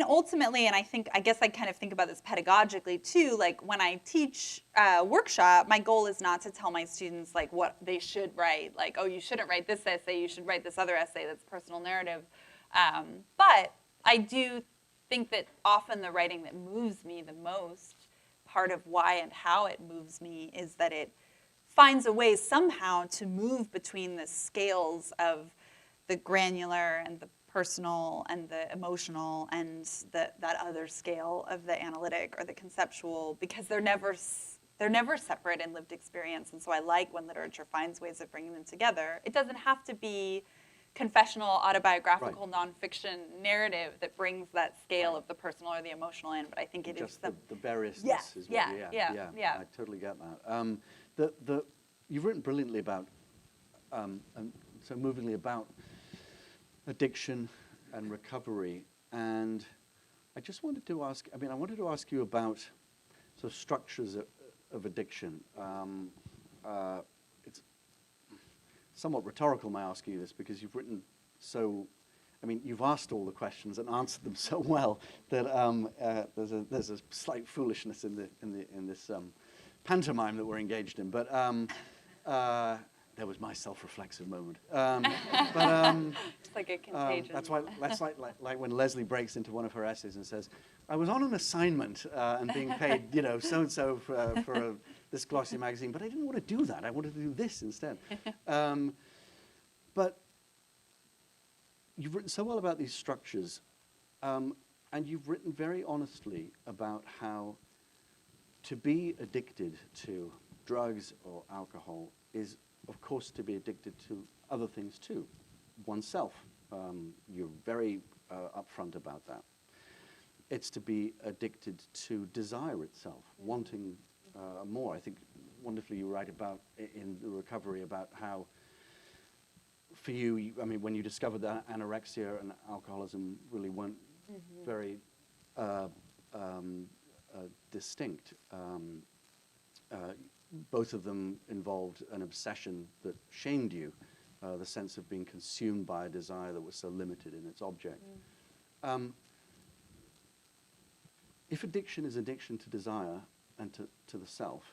ultimately, and I guess I kind of think about this pedagogically too, like when I teach a workshop, my goal is not to tell my students like what they should write, like, oh, you shouldn't write this essay, you should write this other essay that's personal narrative. But I do think that often the writing that moves me the most, part of why and how it moves me, is that it finds a way somehow to move between the scales of the granular and the personal and the emotional and that other scale of the analytic or the conceptual, because they're never separate in lived experience. And so I like when literature finds ways of bringing them together. It doesn't have to be confessional, autobiographical, nonfiction narrative that brings that scale of the personal or the emotional in, but I think it is the variousness is what, I totally get that. You've written brilliantly about, and so movingly about addiction and recovery, and I just wanted to ask, I wanted to ask you about sort of structures of addiction. It's somewhat rhetorical, may I ask you this, because you've written you've asked all the questions and answered them so well that there's a slight foolishness in this pantomime that we're engaged in. But there was my self-reflexive moment. It's like a contagion. That's like when Leslie breaks into one of her essays and says, "I was on an assignment and being paid, so and so for this glossy magazine, but I didn't want to do that. I wanted to do this instead." But you've written so well about these structures, and you've written very honestly about how to be addicted to drugs or alcohol is, of course, to be addicted to other things too, oneself. You're very upfront about that. it's to be addicted to desire itself, wanting more. I think wonderfully you write about in the recovery about how for you, I mean, when you discovered that anorexia and alcoholism really weren't very distinct. Both of them involved an obsession that shamed you, the sense of being consumed by a desire that was so limited in its object. If addiction is addiction to desire and to the self,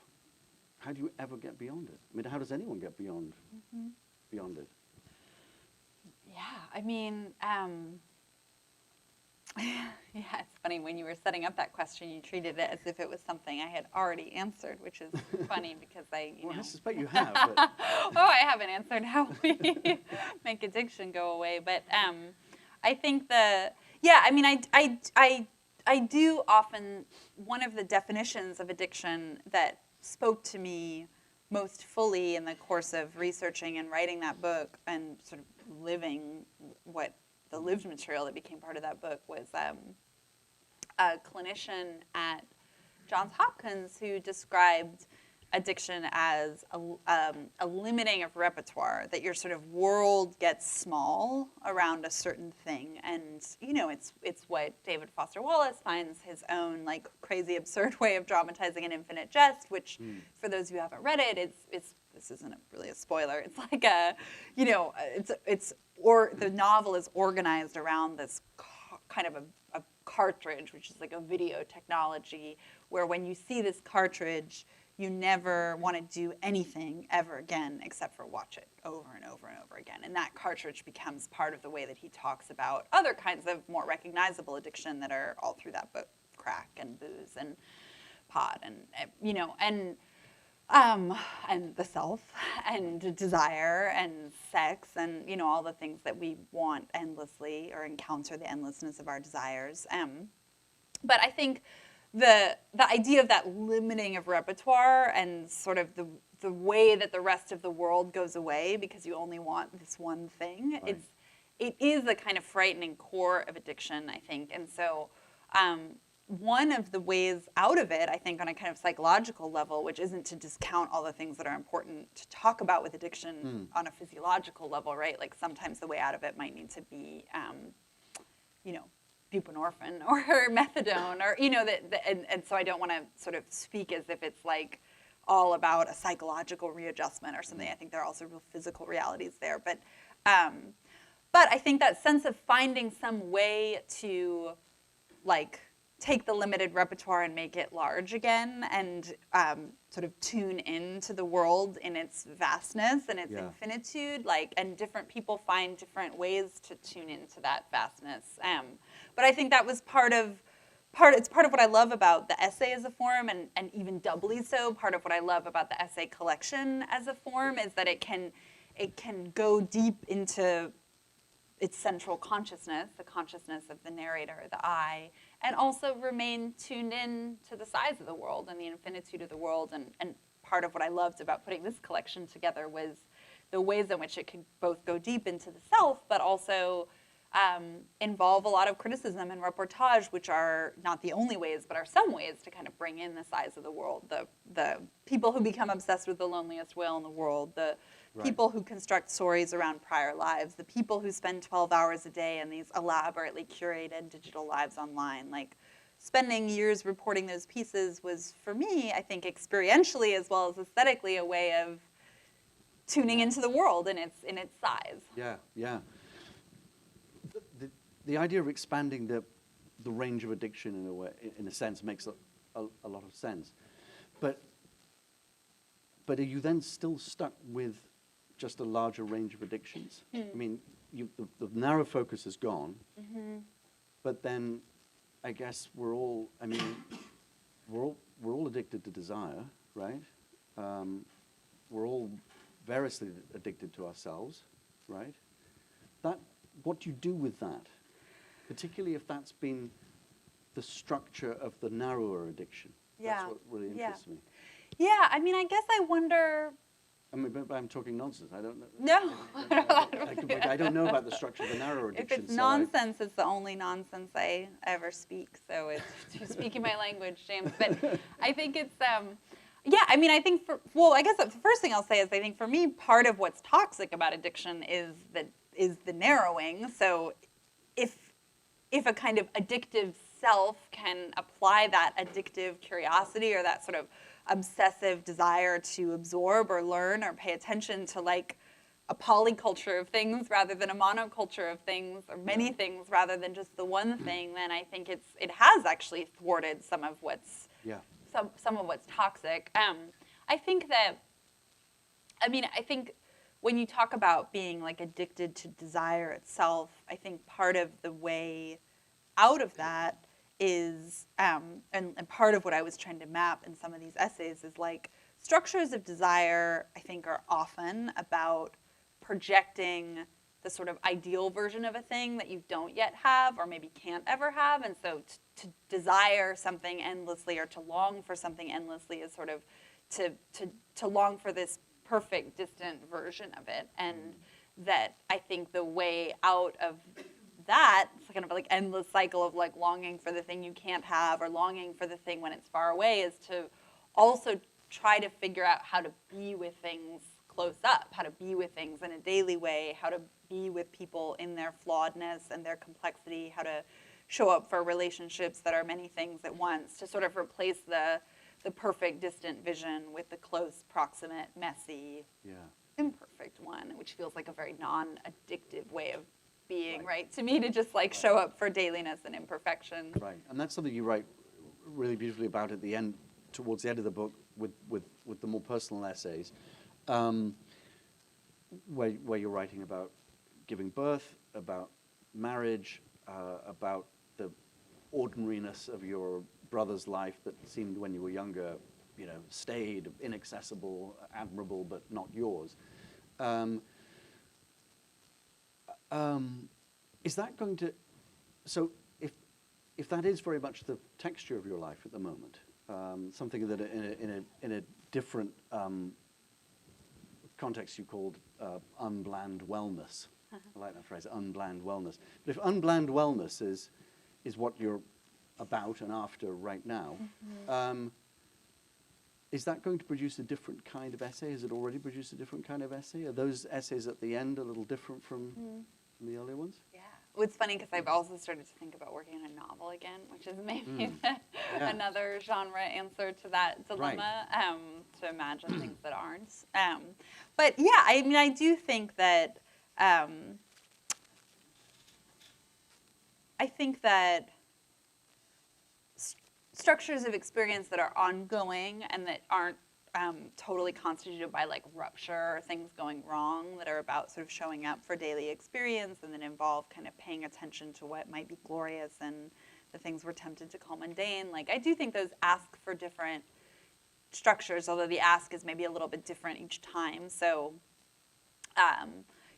how do you ever get beyond it? I mean, how does anyone get beyond it? Yeah, I mean, yeah, it's funny, when you were setting up that question, you treated it as if it was something I had already answered, which is funny because I suspect you have. But I haven't answered how we make addiction go away. But I think I do often, one of the definitions of addiction that spoke to me most fully in the course of researching and writing that book and sort of living what the lived material that became part of that book was a clinician at Johns Hopkins who described addiction as a limiting of repertoire, that your sort of world gets small around a certain thing. And, it's what David Foster Wallace finds his own, like, crazy, absurd way of dramatizing an infinite jest, which, for those who haven't read it, this isn't really a spoiler. It's like the novel is organized around this kind of a cartridge, which is like a video technology, where when you see this cartridge, you never want to do anything ever again except for watch it over and over and over again. And that cartridge becomes part of the way that he talks about other kinds of more recognizable addiction that are all through that book: crack and booze and pot and the self and desire and sex and, all the things that we want endlessly or encounter the endlessness of our desires. But I think the idea of that limiting of repertoire and sort of the way that the rest of the world goes away because you only want this one thing, right. it is a kind of frightening core of addiction, I think. And so one of the ways out of it, I think, on a kind of psychological level, which isn't to discount all the things that are important to talk about with addiction on a physiological level, right? Like sometimes the way out of it might need to be, buprenorphine or methadone, or and so I don't want to sort of speak as if it's like all about a psychological readjustment or something. I think there are also real physical realities there, but I think that sense of finding some way to like take the limited repertoire and make it large again, and sort of tune into the world in its vastness and its infinitude. And different people find different ways to tune into that vastness. But I think that was part of what I love about the essay as a form, and even doubly so, part of what I love about the essay collection as a form is that it can go deep into its central consciousness, the consciousness of the narrator, the I, and also remain tuned in to the size of the world and the infinitude of the world. And part of what I loved about putting this collection together was the ways in which it could both go deep into the self, but also involve a lot of criticism and reportage, which are not the only ways, but are some ways to kind of bring in the size of the world. The people who become obsessed with the loneliest whale in the world, the people who construct stories around prior lives, the people who spend 12 hours a day in these elaborately curated digital lives online. Like, spending years reporting those pieces was, for me, I think experientially as well as aesthetically, a way of tuning into the world in its size. Yeah. The idea of expanding the range of addiction in a sense makes a lot of sense. But are you then still stuck with just a larger range of addictions? I mean, the narrow focus is gone, but then I guess we're all addicted to desire, right? We're all variously addicted to ourselves, right? What do you do with that? Particularly if that's been the structure of the narrower addiction. That's what really interests me. Yeah, I mean, I guess I wonder. I mean, but I'm talking nonsense. I don't know. No. I don't know about the structure of the narrow If addiction. it's nonsense, it's the only nonsense I ever speak. So it's you're speaking my language, James. But I think it's, yeah, I mean, I think I guess the first thing I'll say is I think for me, part of what's toxic about addiction is the narrowing. So if a kind of addictive self can apply that addictive curiosity or that sort of obsessive desire to absorb or learn or pay attention to like a polyculture of things rather than a monoculture of things or many things rather than just the one thing, then I think it has actually thwarted some of what's toxic. I think when you talk about being like addicted to desire itself, I think part of the way out of that is, and part of what I was trying to map in some of these essays is like structures of desire, I think, are often about projecting the sort of ideal version of a thing that you don't yet have or maybe can't ever have. And so to desire something endlessly or to long for something endlessly is sort of to long for this perfect distant version of it. And that I think the way out of that, it's kind of like endless cycle of like longing for the thing you can't have or longing for the thing when it's far away, is to also try to figure out how to be with things close up, how to be with things in a daily way, how to be with people in their flawedness and their complexity, how to show up for relationships that are many things at once, to sort of replace the perfect distant vision with the close, proximate, messy, imperfect one, which feels like a very non-addictive way of being, right? To me, to just like show up for dailiness and imperfection. Right, and that's something you write really beautifully about at the end, towards the end of the book, with the more personal essays, where you're writing about giving birth, about marriage, about the ordinariness of your brother's life that seemed when you were younger, staid, inaccessible, admirable, but not yours. Is that going to, so if that is very much the texture of your life at the moment, something that in a different context you called unbland wellness. I like that phrase, unbland wellness. But if unbland wellness is what you're about and after right now, is that going to produce a different kind of essay? Has it already produced a different kind of essay? Are those essays at the end a little different from the earlier ones? Yeah. Well, it's funny because I've also started to think about working on a novel again, which is maybe another genre answer to that dilemma, to imagine things that aren't. But yeah, I mean, I do think that structures of experience that are ongoing and that aren't totally constituted by like rupture or things going wrong, that are about sort of showing up for daily experience and then involve kind of paying attention to what might be glorious and the things we're tempted to call mundane. Like, I do think those ask for different structures, although the ask is maybe a little bit different each time. So,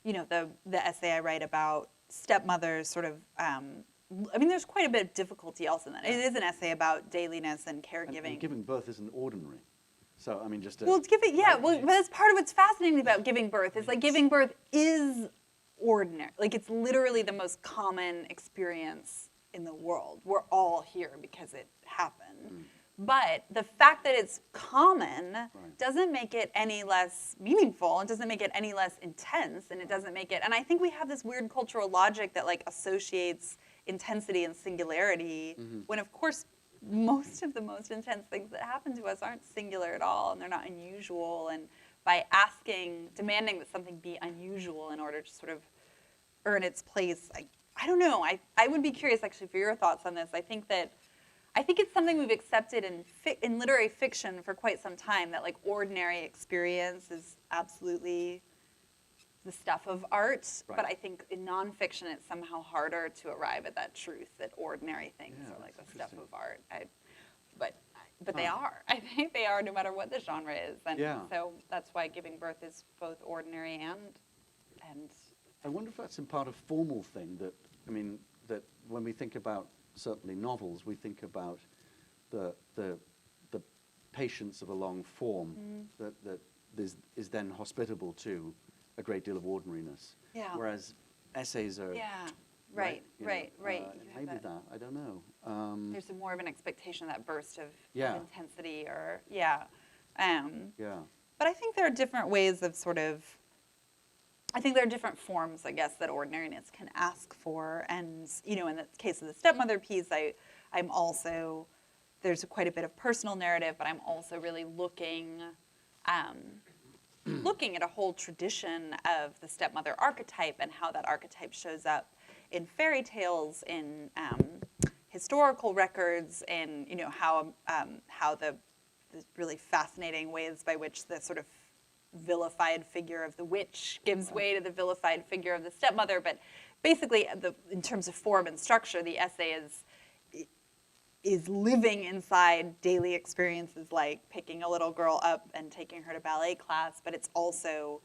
the essay I write about stepmothers sort of, I mean, there's quite a bit of difficulty also in that. It is an essay about dailiness and caregiving. And giving birth isn't ordinary. So, I mean, just to... Well, but that's part of what's fascinating about giving birth, is like giving birth is ordinary. Like, it's literally the most common experience in the world. We're all here because it happened. But the fact that it's common doesn't make it any less meaningful. It doesn't make it any less intense, and it doesn't make it... And I think we have this weird cultural logic that like associates intensity and singularity, when of course most of the most intense things that happen to us aren't singular at all, and they're not unusual. And by demanding that something be unusual in order to sort of earn its place, I don't know. I would be curious actually for your thoughts on this. I think it's something we've accepted in literary fiction for quite some time, that like ordinary experience is absolutely the stuff of art, but I think in nonfiction it's somehow harder to arrive at that truth that ordinary things are like the stuff of art. But they are. I think they are, no matter what the genre is. And so that's why giving birth is both ordinary and. I wonder if that's in part a formal thing, that that when we think about certainly novels, we think about the patience of a long form, that is then hospitable to a great deal of ordinariness. Yeah. Whereas essays are Yeah. Right. you know, You have maybe that. I don't know. There's more of an expectation of that burst of Yeah. intensity, or yeah. Yeah. But I think there are different ways of I think there are different forms, I guess, that ordinariness can ask for. And, you know, in the case of the stepmother piece, I'm also, there's quite a bit of personal narrative, but I'm also really looking at a whole tradition of the stepmother archetype and how that archetype shows up in fairy tales, in historical records, and, you know, how the really fascinating ways by which the sort of vilified figure of the witch gives way to the vilified figure of the stepmother. But basically, in terms of form and structure, the essay is living inside daily experiences, like picking a little girl up and taking her to ballet class, but it's also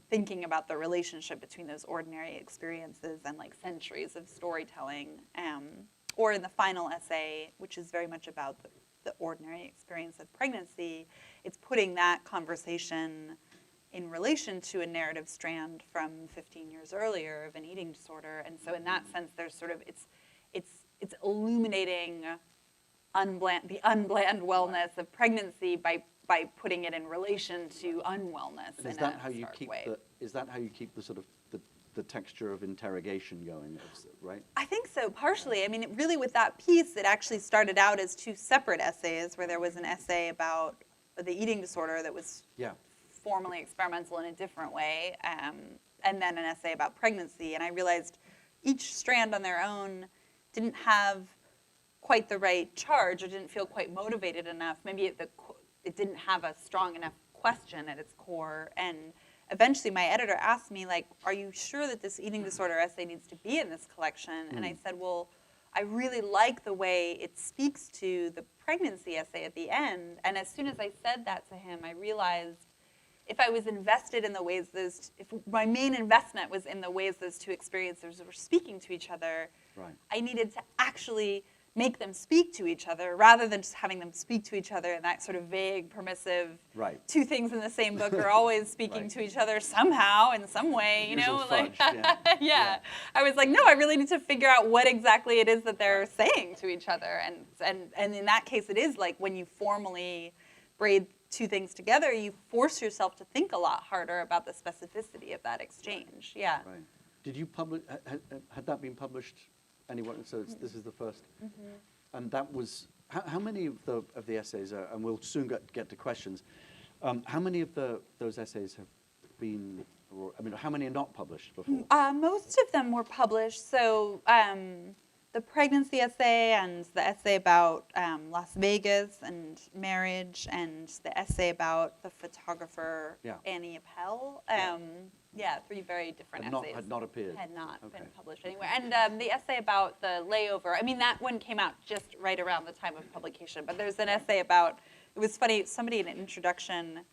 thinking about the relationship between those ordinary experiences and like centuries of storytelling. Or in the final essay, which is very much about the ordinary experience of pregnancy, it's putting that conversation in relation to a narrative strand from 15 years earlier of an eating disorder. And so in that sense, there's sort of, it's illuminating the unbland wellness of pregnancy by putting it in relation to unwellness in a stark way. Is that how you keep the sort of the texture of interrogation going, right? I think so, partially. I mean, really with that piece, it actually started out as two separate essays, where there was an essay about the eating disorder that was formally experimental in a different way, and then an essay about pregnancy. And I realized each strand on their own didn't have quite the right charge, or didn't feel quite motivated enough. Maybe it didn't have a strong enough question at its core. And eventually my editor asked me, like, are you sure that this eating disorder essay needs to be in this collection? And I said, well, I really like the way it speaks to the pregnancy essay at the end. And as soon as I said that to him, I realized if I was invested in the ways if my main investment was in the ways those two experiences were speaking to each other, I needed to actually make them speak to each other, rather than just having them speak to each other in that sort of vague, permissive, two things in the same book are always speaking to each other somehow, in some way, you know? Like, I was like, no, I really need to figure out what exactly it is that they're saying to each other. And in that case, it is like when you formally braid two things together, you force yourself to think a lot harder about the specificity of that exchange. Right. Did you publish, had that been published anywhere? So this is the first. And that was, how many of the essays are, and we'll soon get to questions, how many of those essays have been, or, I mean, how many are not published before? Most of them were published. So the pregnancy essay, and the essay about Las Vegas and marriage, and the essay about the photographer Annie Appel. Three very different essays. Had not appeared. Had not been published anywhere. And the essay about the layover, I mean, that one came out just right around the time of publication. But there's an essay about, it was funny, somebody in an introduction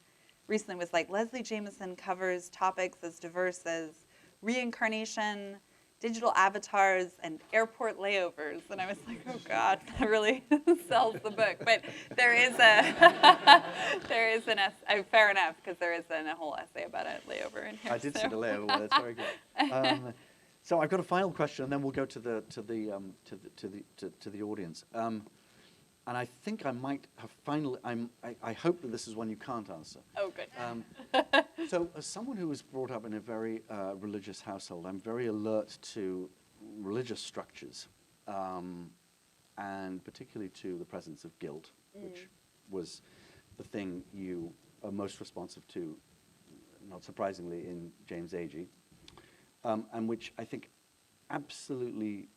recently was like, Leslie Jamison covers topics as diverse as reincarnation, digital avatars, and airport layovers. And I was like, oh God, that really sells the book. But there is an essay, fair enough, because there is a whole essay about a layover in here. I did see the layover one, that's very good. So I've got a final question, and then we'll go to the audience. And I think I might have I hope that this is one you can't answer. Oh, good. So as someone who was brought up in a very religious household, I'm very alert to religious structures, and particularly to the presence of guilt, which was the thing you are most responsive to, not surprisingly, in James Agee, and which I think absolutely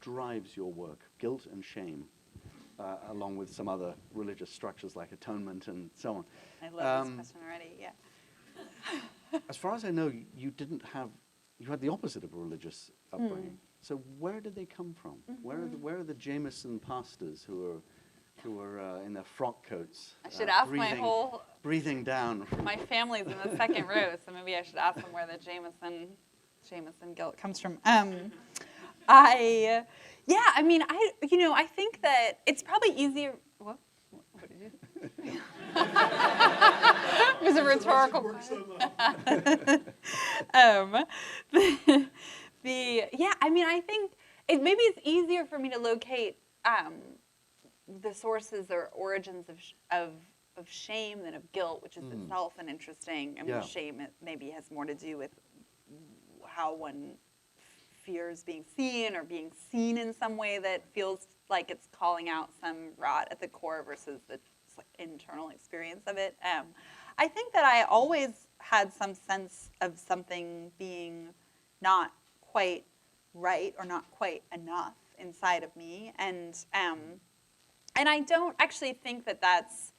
drives your work, guilt and shame. Along with some other religious structures like atonement and so on. I love this question already, As far as I know, you had the opposite of a religious upbringing. So where did they come from? Where are the Jamison pastors who are in their frock coats? I should ask breathing down. My family's in the second row, so maybe I should ask them where the Jamison guilt comes from. I think that it's probably easier. What did you? It was a rhetorical question. Yeah, I mean, I think maybe it's easier for me to locate the sources or origins of shame than of guilt, which is itself an interesting. I mean, shame maybe has more to do with how one fears being seen or being seen in some way that feels like it's calling out some rot at the core versus the internal experience of it. I think that I always had some sense of something being not quite right or not quite enough inside of me, and I don't actually think that that's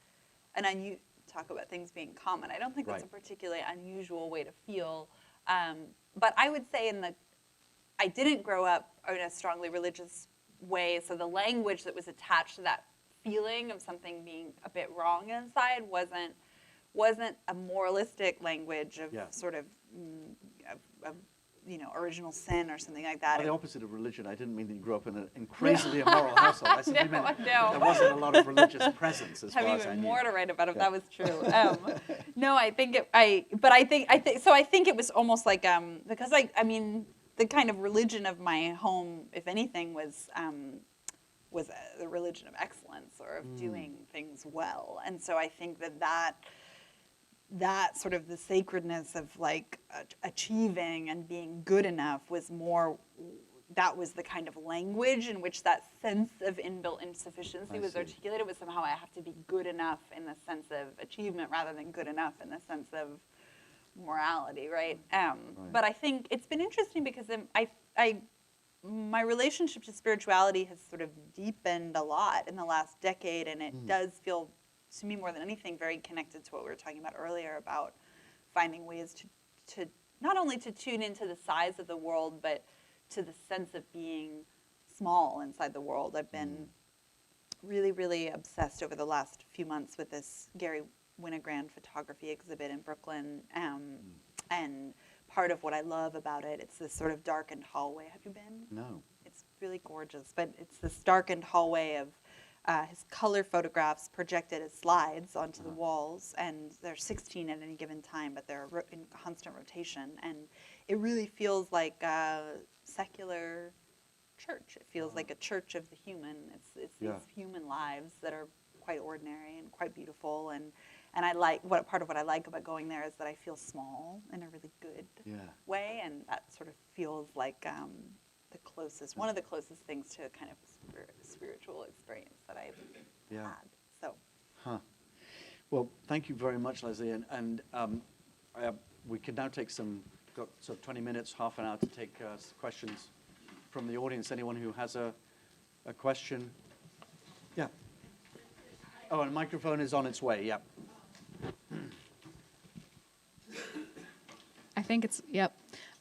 talk about things being common. I don't think that's a particularly unusual way to feel, but I would say I didn't grow up in a strongly religious way, so the language that was attached to that feeling of something being a bit wrong inside wasn't a moralistic language of sort of original sin or something like that. The opposite of religion. I didn't mean that you grew up in a crazy immoral household. I simply meant there wasn't a lot of religious presence as far as I knew. Have even more to write about if that was true. No, I think I think it was almost like because I mean the kind of religion of my home, if anything, was the religion of excellence or of doing things well, and so I think that sort of the sacredness of like achieving and being good enough was more, that was the kind of language in which that sense of inbuilt insufficiency was articulated, was somehow I have to be good enough in the sense of achievement rather than good enough in the sense of morality, right? But I think it's been interesting because my relationship to spirituality has sort of deepened a lot in the last decade, and it does feel, to me more than anything, very connected to what we were talking about earlier about finding ways to not only to tune into the size of the world, but to the sense of being small inside the world. I've been really, really obsessed over the last few months with this Gary Winogrand photography exhibit in Brooklyn, and part of what I love about it, it's this sort of darkened hallway. Have you been? No. It's really gorgeous, but it's this darkened hallway of his color photographs projected as slides onto the walls, and there's 16 at any given time, but they're in constant rotation, and it really feels like a secular church. It feels like a church of the human. It's these human lives that are quite ordinary and quite beautiful, and I like part of what I like about going there is that I feel small in a really good way, and that sort of feels like one of the closest things to a kind of spiritual experience that I've had. So. Well, thank you very much, Leslie, and we can now take got sort of 20 minutes, half an hour to take questions from the audience. Anyone who has a question? Yeah. Oh, and a microphone is on its way, I think it's,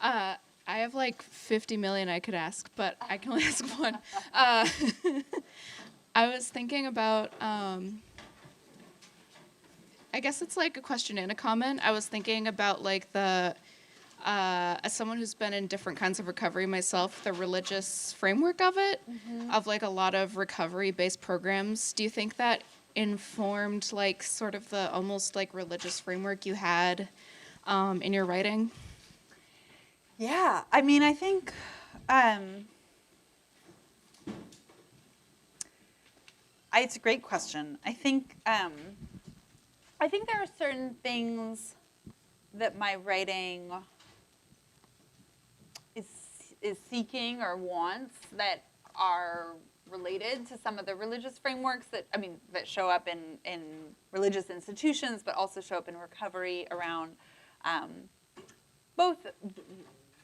I have like 50 million I could ask, but I can only ask one. I was thinking about, I guess it's like a question and a comment. I was thinking about like as someone who's been in different kinds of recovery myself, the religious framework of it, of like a lot of recovery-based programs. Do you think that informed like sort of the almost like religious framework you had in your writing? Yeah, I mean, I think it's a great question. I think there are certain things that my writing is seeking or wants that are related to some of the religious frameworks that show up in religious institutions, but also show up in recovery around both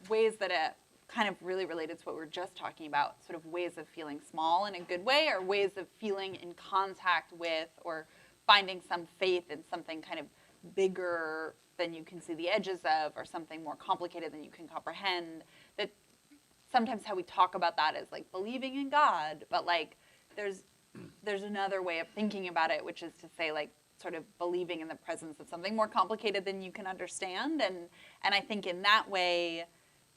ways that are kind of really related to what we were just talking about, sort of ways of feeling small in a good way, or ways of feeling in contact with or finding some faith in something kind of bigger than you can see the edges of, or something more complicated than you can comprehend. That sometimes how we talk about that is like believing in God, but like there's another way of thinking about it, which is to say like sort of believing in the presence of something more complicated than you can understand. And I think in that way,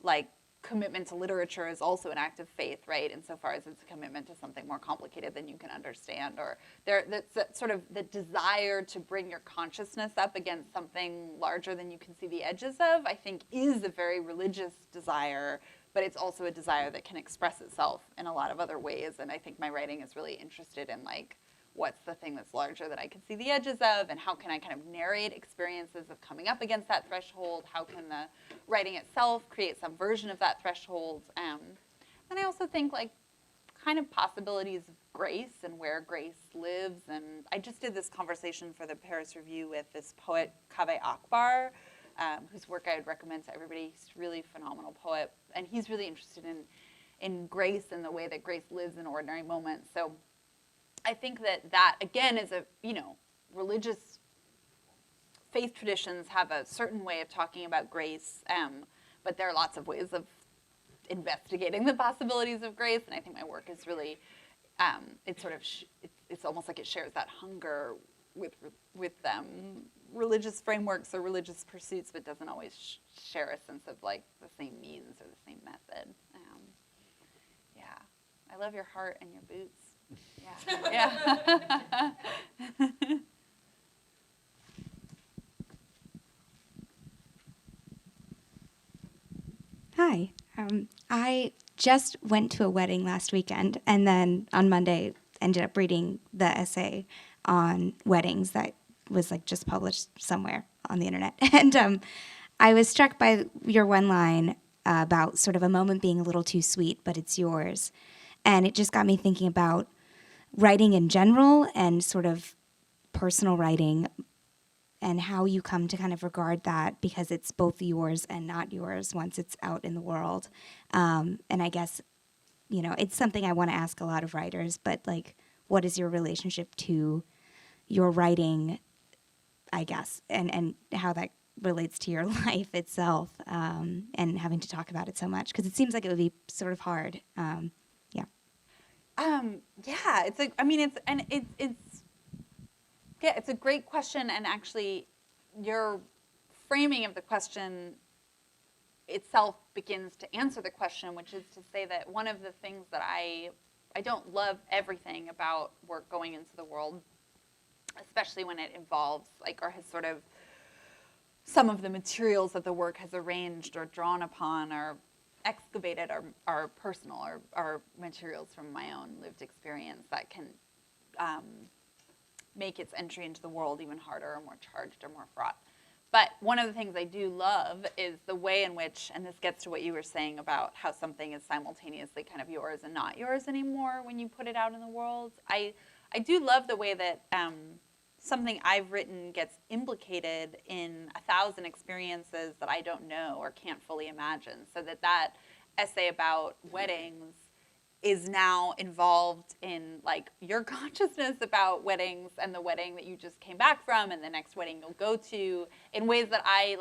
like commitment to literature is also an act of faith, right? Insofar as it's a commitment to something more complicated than you can understand, or that's sort of the desire to bring your consciousness up against something larger than you can see the edges of, I think is a very religious desire, but it's also a desire that can express itself in a lot of other ways. And I think my writing is really interested in like, what's the thing that's larger that I can see the edges of, and how can I kind of narrate experiences of coming up against that threshold? How can the writing itself create some version of that threshold? And I also think like kind of possibilities of grace and where grace lives. And I just did this conversation for the Paris Review with this poet, Kaveh Akbar, whose work I would recommend to everybody. He's a really phenomenal poet. And he's really interested in grace and the way that grace lives in ordinary moments. So I think that again is a, religious faith traditions have a certain way of talking about grace, but there are lots of ways investigating the possibilities of grace, and I think my work is really, it's almost like it shares that hunger with religious frameworks or religious pursuits, but doesn't always share a sense of like the same means or the same method. Yeah, I love your heart and your boots. Yeah. Hi. I just went to a wedding last weekend, and then on Monday ended up reading the essay on weddings that was like just published somewhere on the internet. And I was struck by your one line about sort of a moment being a little too sweet, but it's yours. And it just got me thinking about writing in general and sort of personal writing and how you come to kind of regard that because it's both yours and not yours once it's out in the world. And I guess, it's something I want to ask a lot of writers, but like, what is your relationship to your writing, I guess, and how that relates to your life itself, and having to talk about it so much? Because it seems like it would be sort of hard. Yeah, it's a great question, and actually your framing of the question itself begins to answer the question, which is to say that one of the things that I don't love everything about work going into the world, especially when it involves or has sort of some of the materials that the work has arranged or drawn upon or excavated are personal or are materials from my own lived experience that can make its entry into the world even harder or more charged or more fraught. But one of the things I do love is the way in which, and this gets to what you were saying about how something is simultaneously kind of yours and not yours anymore when you put it out in the world. I do love the way that something I've written gets implicated in 1,000 experiences that I don't know or can't fully imagine. So that essay about weddings is now involved in your consciousness about weddings and the wedding that you just came back from and the next wedding you'll go to in ways that I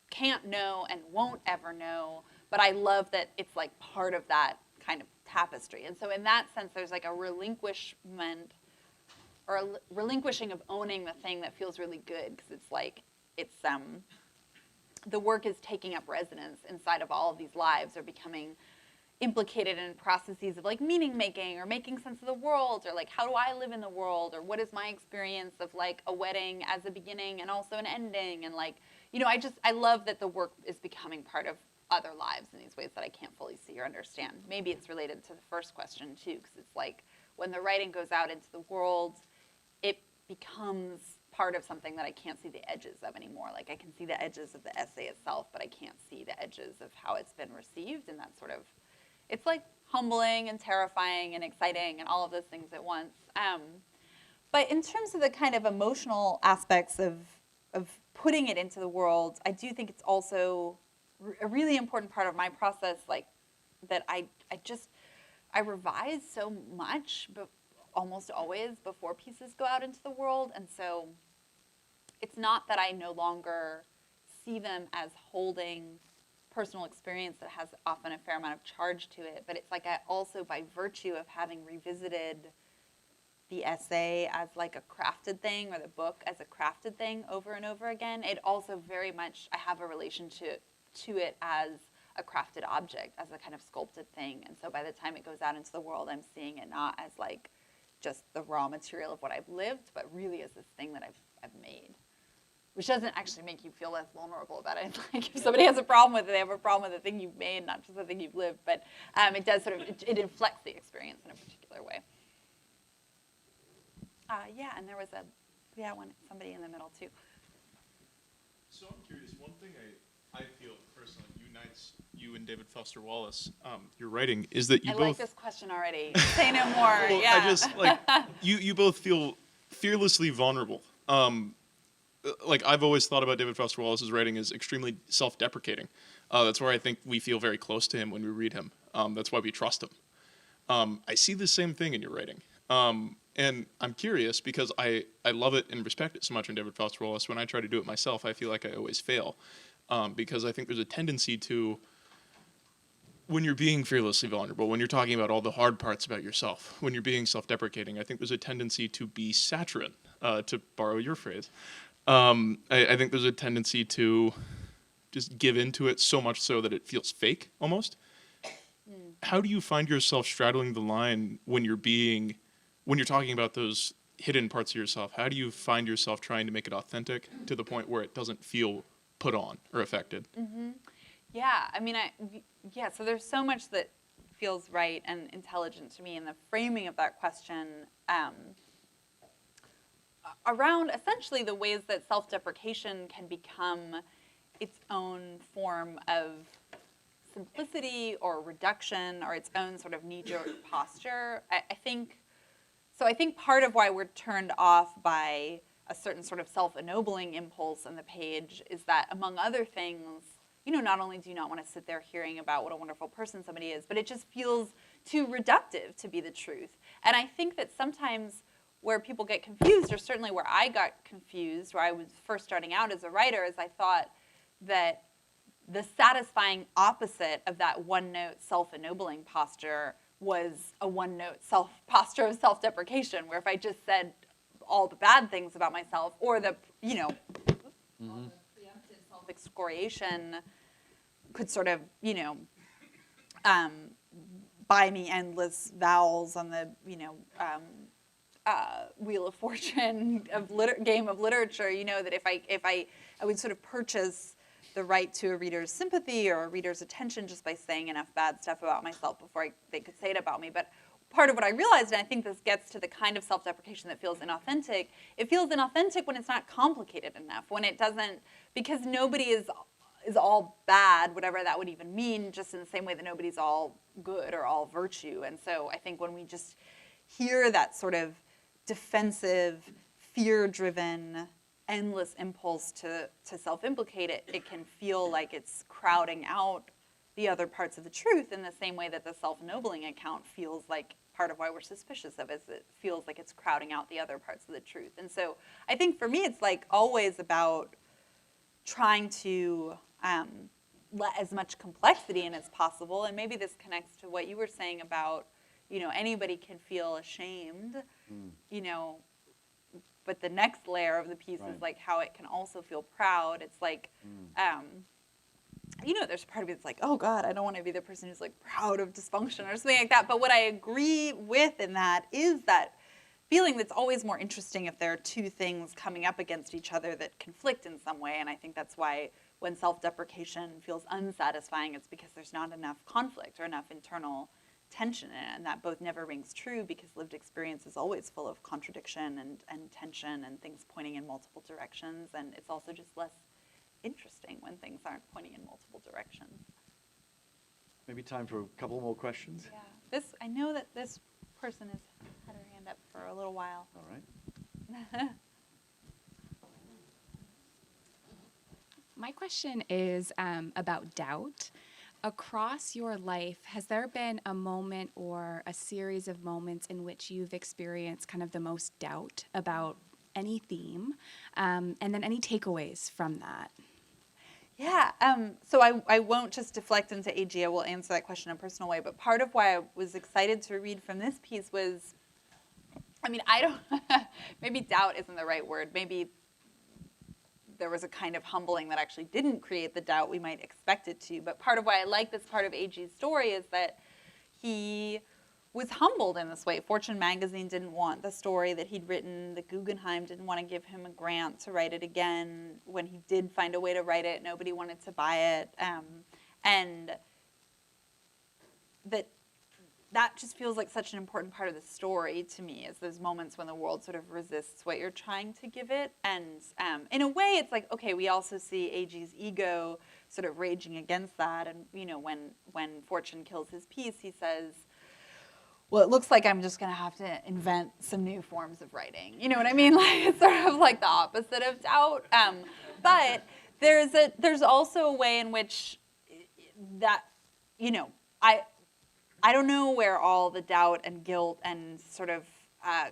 can't know and won't ever know. But I love that it's part of that kind of tapestry. And so in that sense, there's a relinquishment or a relinquishing of owning the thing that feels really good, because it's the work is taking up residence inside of all of these lives, or becoming implicated in processes of meaning making or making sense of the world, or how do I live in the world, or what is my experience of a wedding as a beginning and also an ending, and I love that the work is becoming part of other lives in these ways that I can't fully see or understand. Maybe it's related to the first question too, because it's when the writing goes out into the world, it becomes part of something that I can't see the edges of anymore. I can see the edges of the essay itself, but I can't see the edges of how it's been received. And that's sort of, it's humbling and terrifying and exciting and all of those things at once. But in terms of the kind of emotional aspects of putting it into the world, I do think it's also a really important part of my process, that I revise so much, but almost always before pieces go out into the world. And so it's not that I no longer see them as holding personal experience that has often a fair amount of charge to it, but it's I also, by virtue of having revisited the essay as a crafted thing, or the book as a crafted thing over and over again, it also very much, I have a relation to it as a crafted object, as a kind of sculpted thing. And so by the time it goes out into the world, I'm seeing it not as like just the raw material of what I've lived, but really as this thing that I've made. Which doesn't actually make you feel less vulnerable about it. Like if somebody has a problem with it, they have a problem with the thing you've made, not just the thing you've lived. But it does sort of, it inflects the experience in a particular way. Yeah, and there was somebody in the middle too. So I'm curious, one thing I feel personally unites you and David Foster Wallace, your writing, is that you both... I like this question already. Say no more, well, yeah. I just, like, you both feel fearlessly vulnerable. Like, I've always thought about David Foster Wallace's writing as extremely self-deprecating. That's where I think we feel very close to him when we read him. That's why we trust him. I see the same thing in your writing. And I'm curious because I love it and respect it so much in David Foster Wallace. When I try to do it myself, I feel like I always fail. Because I think there's a tendency to, when you're being fearlessly vulnerable, when you're talking about all the hard parts about yourself, when you're being self-deprecating, I think there's a tendency to be saturine, to borrow your phrase. I think there's a tendency to just give into it so much so that it feels fake, almost. How do you find yourself straddling the line when you're talking about those hidden parts of yourself? How do you find yourself trying to make it authentic to the point where it doesn't feel put on or affected? Mm-hmm. Yeah, I mean, so there's so much that feels right and intelligent to me in the framing of that question around essentially the ways that self-deprecation can become its own form of simplicity or reduction or its own sort of knee-jerk posture. I think part of why we're turned off by a certain sort of self-ennobling impulse on the page is that, among other things, not only do you not want to sit there hearing about what a wonderful person somebody is, but it just feels too reductive to be the truth. And I think that sometimes where people get confused, or certainly where I got confused, where I was first starting out as a writer, is I thought that the satisfying opposite of that one-note self-ennobling posture was a one-note posture of self-deprecation, where if I just said all the bad things about myself, or the preemptive self-excoriation could sort of, buy me endless vowels on the, Wheel of Fortune game of literature, that if I would sort of purchase the right to a reader's sympathy or a reader's attention just by saying enough bad stuff about myself before they could say it about me. But part of what I realized, and I think this gets to the kind of self-deprecation that feels inauthentic, it feels inauthentic when it's not complicated enough, when it doesn't, because nobody is all bad, whatever that would even mean, just in the same way that nobody's all good or all virtue. And so I think when we just hear that sort of defensive, fear-driven, endless impulse to self-implicate it can feel like it's crowding out the other parts of the truth in the same way that the self-ennobling account feels like part of why we're suspicious of it, is it feels like it's crowding out the other parts of the truth. And so I think for me it's like always about trying to let as much complexity in as possible, and maybe this connects to what you were saying about, anybody can feel ashamed, but the next layer of the piece is like how it can also feel proud. It's like, there's part of me that's like, oh God, I don't want to be the person who's like proud of dysfunction or something like that. But what I agree with in that is that feeling that's always more interesting if there are two things coming up against each other that conflict in some way. And I think that's why when self-deprecation feels unsatisfying, it's because there's not enough conflict or enough internal tension in it, and that both never rings true because lived experience is always full of contradiction and tension and things pointing in multiple directions, and it's also just less interesting when things aren't pointing in multiple directions. Maybe time for a couple more questions. Yeah, I know that this person has had her hand up for a little while. All right. My question is about doubt. Across your life, has there been a moment or a series of moments in which you've experienced kind of the most doubt about any theme, and then any takeaways from that? Yeah, so I won't just deflect into AG, I will answer that question in a personal way, but part of why I was excited to read from this piece was, maybe doubt isn't the right word, maybe there was a kind of humbling that actually didn't create the doubt we might expect it to. But part of why I like this part of A.G.'s story is that he was humbled in this way. Fortune magazine didn't want the story that he'd written. The Guggenheim didn't want to give him a grant to write it again. When he did find a way to write it, nobody wanted to buy it. And that just feels like such an important part of the story to me, is those moments when the world sort of resists what you're trying to give it. And in a way, it's like, okay, we also see A.G.'s ego sort of raging against that. And, you know, when Fortune kills his piece, he says, well, it looks like I'm just going to have to invent some new forms of writing. You know what I mean? Like, it's sort of like the opposite of doubt. But there's also a way in which that, you know, I don't know where all the doubt and guilt and sort of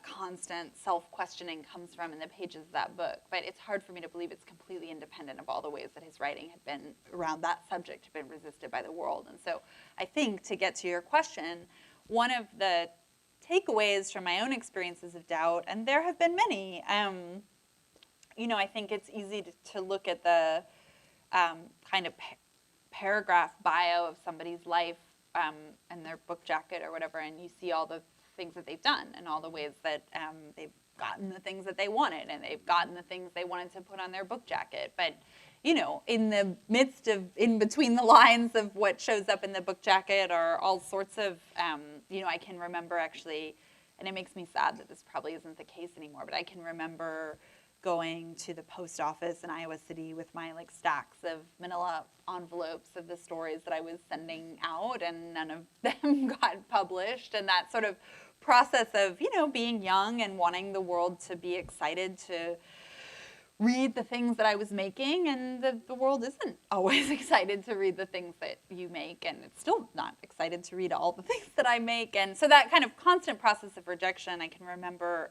constant self-questioning comes from in the pages of that book, but it's hard for me to believe it's completely independent of all the ways that his writing had been around that subject, had been resisted by the world. And so I think, to get to your question, one of the takeaways from my own experiences of doubt, and there have been many, you know, I think it's easy to look at the kind of paragraph bio of somebody's life and their book jacket or whatever, and you see all the things that they've done and all the ways that they've gotten the things that they wanted, and they've gotten the things they wanted to put on their book jacket. But, you know, in the midst of, in between the lines of what shows up in the book jacket are all sorts of, you know, I can remember actually, and it makes me sad that this probably isn't the case anymore, but I can remember going to the post office in Iowa City with my like stacks of manila envelopes of the stories that I was sending out, and none of them got published. And that sort of process of, you know, being young and wanting the world to be excited to read the things that I was making, and the world isn't always excited to read the things that you make, and it's still not excited to read all the things that I make. And so that kind of constant process of rejection, I can remember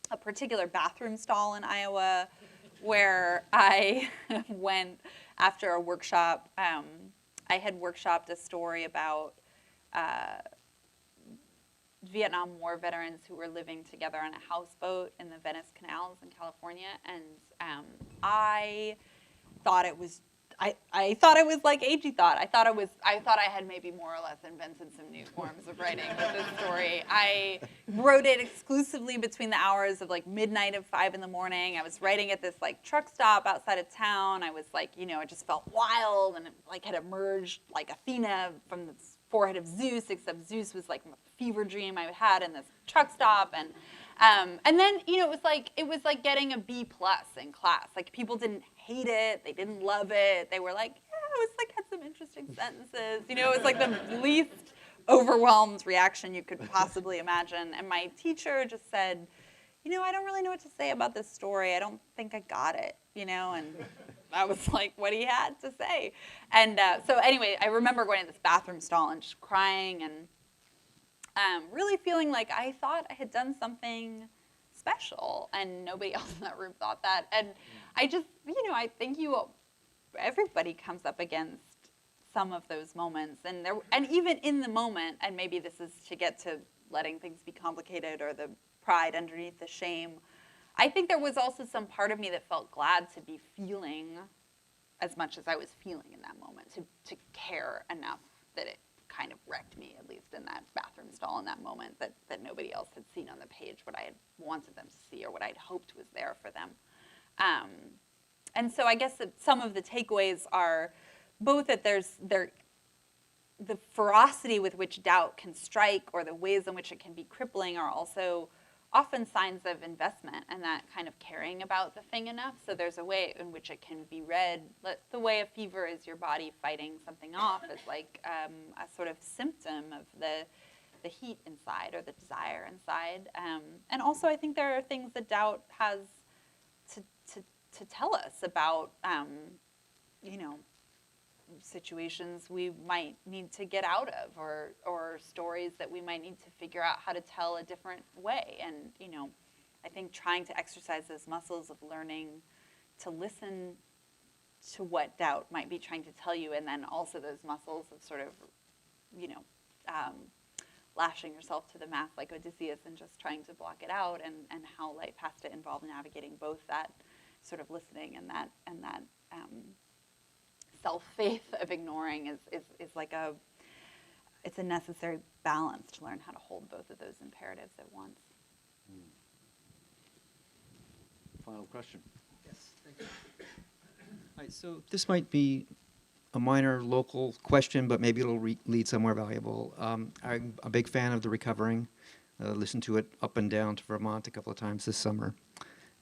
a particular bathroom stall in Iowa where I went after a workshop. I had workshopped a story about Vietnam War veterans who were living together on a houseboat in the Venice canals in California, and I thought it was like A.G. thought. I thought I had maybe more or less invented some new forms of writing with this story. I wrote it exclusively between the hours of like midnight and 5 in the morning. I was writing at this like truck stop outside of town. I was like, you know, it just felt wild, and it like had emerged like Athena from the forehead of Zeus, except Zeus was like a fever dream I had in this truck stop. And then, you know, it was like getting a B+ in class. Like, people didn't hate it, they didn't love it. They were like, yeah, it was like had some interesting sentences. You know, it was like the least overwhelmed reaction you could possibly imagine. And my teacher just said, you know, I don't really know what to say about this story. I don't think I got it, you know, and that was like what he had to say. And so anyway, I remember going to this bathroom stall and just crying and really feeling like I thought I had done something special, and nobody else in that room thought that. And I just, you know, I think everybody comes up against some of those moments, and even in the moment, and maybe this is to get to letting things be complicated or the pride underneath the shame, I think there was also some part of me that felt glad to be feeling as much as I was feeling in that moment, to care enough that it kind of wrecked me, at least in that bathroom stall in that moment, that nobody else had seen on the page what I had wanted them to see or what I'd hoped was there for them. And so I guess that some of the takeaways are both that the ferocity with which doubt can strike, or the ways in which it can be crippling, are also often signs of investment and that kind of caring about the thing enough. So there's a way in which it can be read. The way a fever is your body fighting something off is like a sort of symptom of the heat inside, or the desire inside. And also, I think there are things that doubt has to tell us about, you know, situations we might need to get out of, or stories that we might need to figure out how to tell a different way. And, you know, I think trying to exercise those muscles of learning to listen to what doubt might be trying to tell you, and then also those muscles of sort of, you know, lashing yourself to the mast like Odysseus and just trying to block it out, and how life has to involve navigating both that sort of listening and that self-faith of ignoring is like it's a necessary balance to learn how to hold both of those imperatives at once. Final question. Yes, thank you. All right, so this might be a minor local question, but maybe it'll lead somewhere valuable. I'm a big fan of The Recovering. Listened to it up and down to Vermont a couple of times this summer.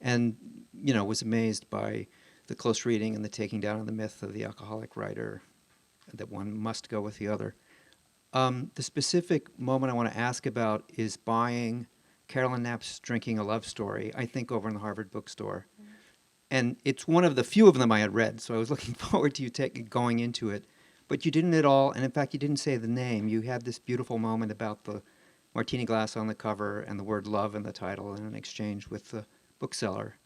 And, was amazed by the close reading and the taking down of the myth of the alcoholic writer, that one must go with the other. The specific moment I want to ask about is buying Carolyn Knapp's Drinking a Love Story, I think over in the Harvard bookstore. Mm-hmm. And it's one of the few of them I had read, so I was looking forward to you going into it. But you didn't at all, and in fact, you didn't say the name. You had this beautiful moment about the martini glass on the cover and the word love in the title and an exchange with the bookseller.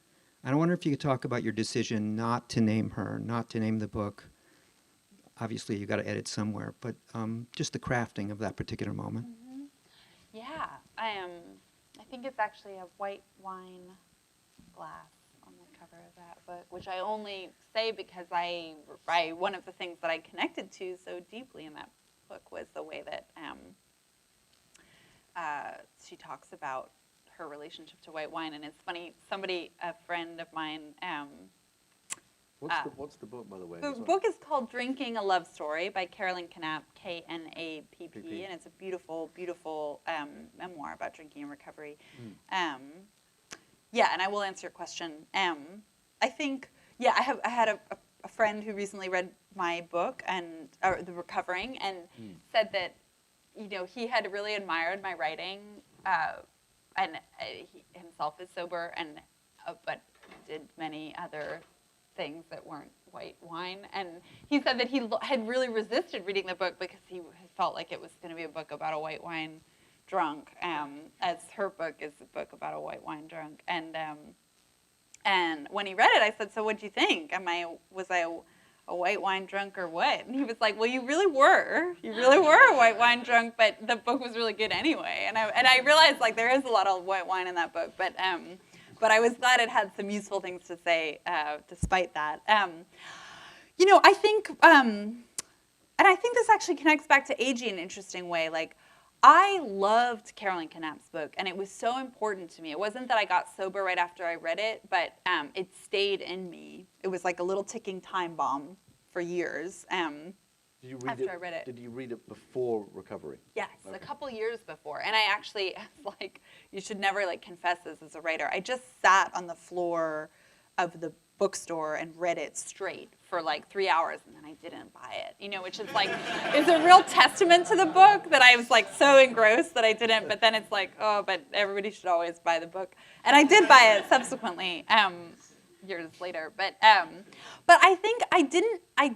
And I wonder if you could talk about your decision not to name her, not to name the book. Obviously, you got to edit somewhere, but just the crafting of that particular moment. Mm-hmm. Yeah, I think it's actually a white wine glass on the cover of that book, which I only say because one of the things that I connected to so deeply in that book was the way that she talks about her relationship to white wine. And it's funny, a friend of mine, What's the book, by the way? the book is called Drinking a Love Story by Carolyn Knapp, Knapp, PP. and it's a beautiful, beautiful memoir about drinking and recovery. Yeah, and I will answer your question. I think, I had a friend who recently read my book, The Recovering, and said that, he had really admired my writing, and he himself is sober, but did many other things that weren't white wine. And he said that he had really resisted reading the book because he felt like it was going to be a book about a white wine drunk, as her book is a book about a white wine drunk. And when he read it, I said, so what do you think? Was I a white wine drunk or what? And he was like, well, you really were a white wine drunk, but the book was really good anyway. And I realized, like, there is a lot of white wine in that book, but I was glad it had some useful things to say despite that. I think, and I think this actually connects back to aging in an interesting way. Like, I loved Carolyn Knapp's book, and it was so important to me. It wasn't that I got sober right after I read it, but it stayed in me. It was like a little ticking time bomb for years after I read it. Did you read it before Recovery? Yes, Okay. a couple years before. And I actually, like, you should never, like, confess this as a writer. I just sat on the floor of the bookstore and read it straight for like 3 hours, and then I didn't buy it, which is like, is a real testament to the book that I was like so engrossed that I didn't, but then it's like, oh, but everybody should always buy the book. And I did buy it subsequently, years later, but I think I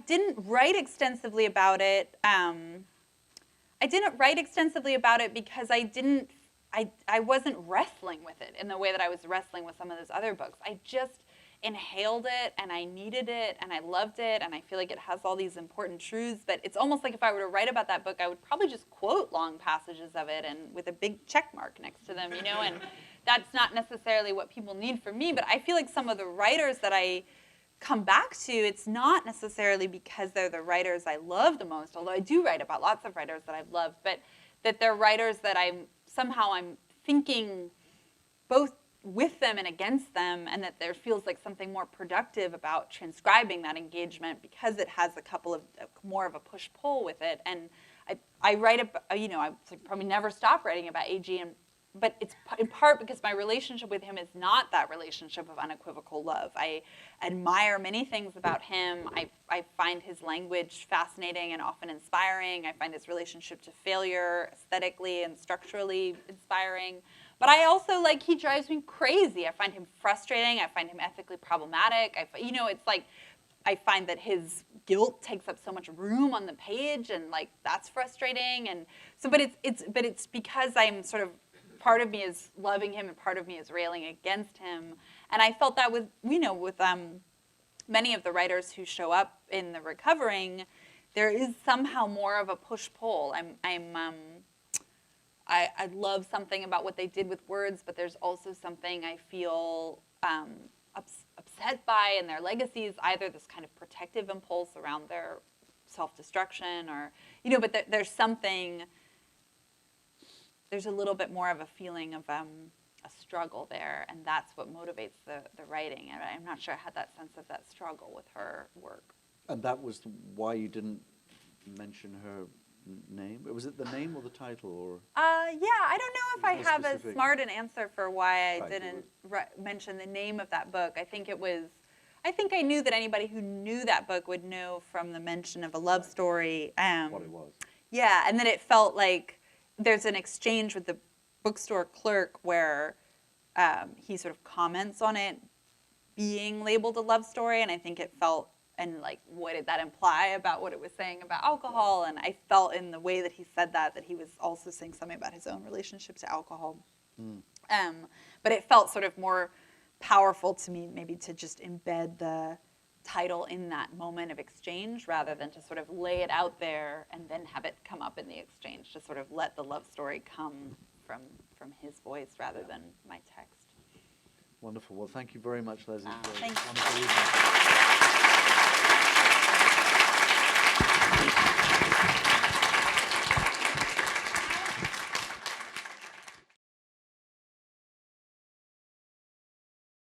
didn't write extensively about it. I didn't write extensively about it because I wasn't wrestling with it in the way that I was wrestling with some of those other books. I just inhaled it, and I needed it, and I loved it, and I feel like it has all these important truths, but it's almost like if I were to write about that book, I would probably just quote long passages of it and with a big check mark next to them, and that's not necessarily what people need from me, but I feel like some of the writers that I come back to, it's not necessarily because they're the writers I love the most, although I do write about lots of writers that I've loved, but that they're writers that I'm thinking both with them and against them, and that there feels like something more productive about transcribing that engagement because it has a couple of more of a push-pull with it. And I write about, I probably never stop writing about AG, but it's in part because my relationship with him is not that relationship of unequivocal love. I admire many things about him. I find his language fascinating and often inspiring. I find his relationship to failure aesthetically and structurally inspiring. But I also, he drives me crazy. I find him frustrating. I find him ethically problematic. It's like I find that his guilt takes up so much room on the page, and that's frustrating. And so, but it's because I'm sort of, part of me is loving him and part of me is railing against him. And I felt that with many of the writers who show up in The Recovering, there is somehow more of a push-pull. I love something about what they did with words, but there's also something I feel upset by in their legacies, either this kind of protective impulse around their self-destruction or, but there's something, there's a little bit more of a feeling of a struggle there, and that's what motivates the writing. And I'm not sure I had that sense of that struggle with her work. And that was why you didn't mention her name? Was it the name or the title? Or Yeah, I don't know if I more have specific? a smart an answer for why I Right, didn't mention the name of that book. I think I knew that anybody who knew that book would know from the mention of a love story. What it was. Yeah, and then it felt like there's an exchange with the bookstore clerk where he sort of comments on it being labeled a love story, and I think it felt, and like, what did that imply about what it was saying about alcohol? And I felt in the way that he said that he was also saying something about his own relationship to alcohol. But it felt sort of more powerful to me maybe to just embed the title in that moment of exchange rather than to sort of lay it out there and then have it come up in the exchange, to sort of let the love story come from his voice rather than my text. Wonderful. Well, thank you very much, Leslie. for a Thank you. wonderful evening.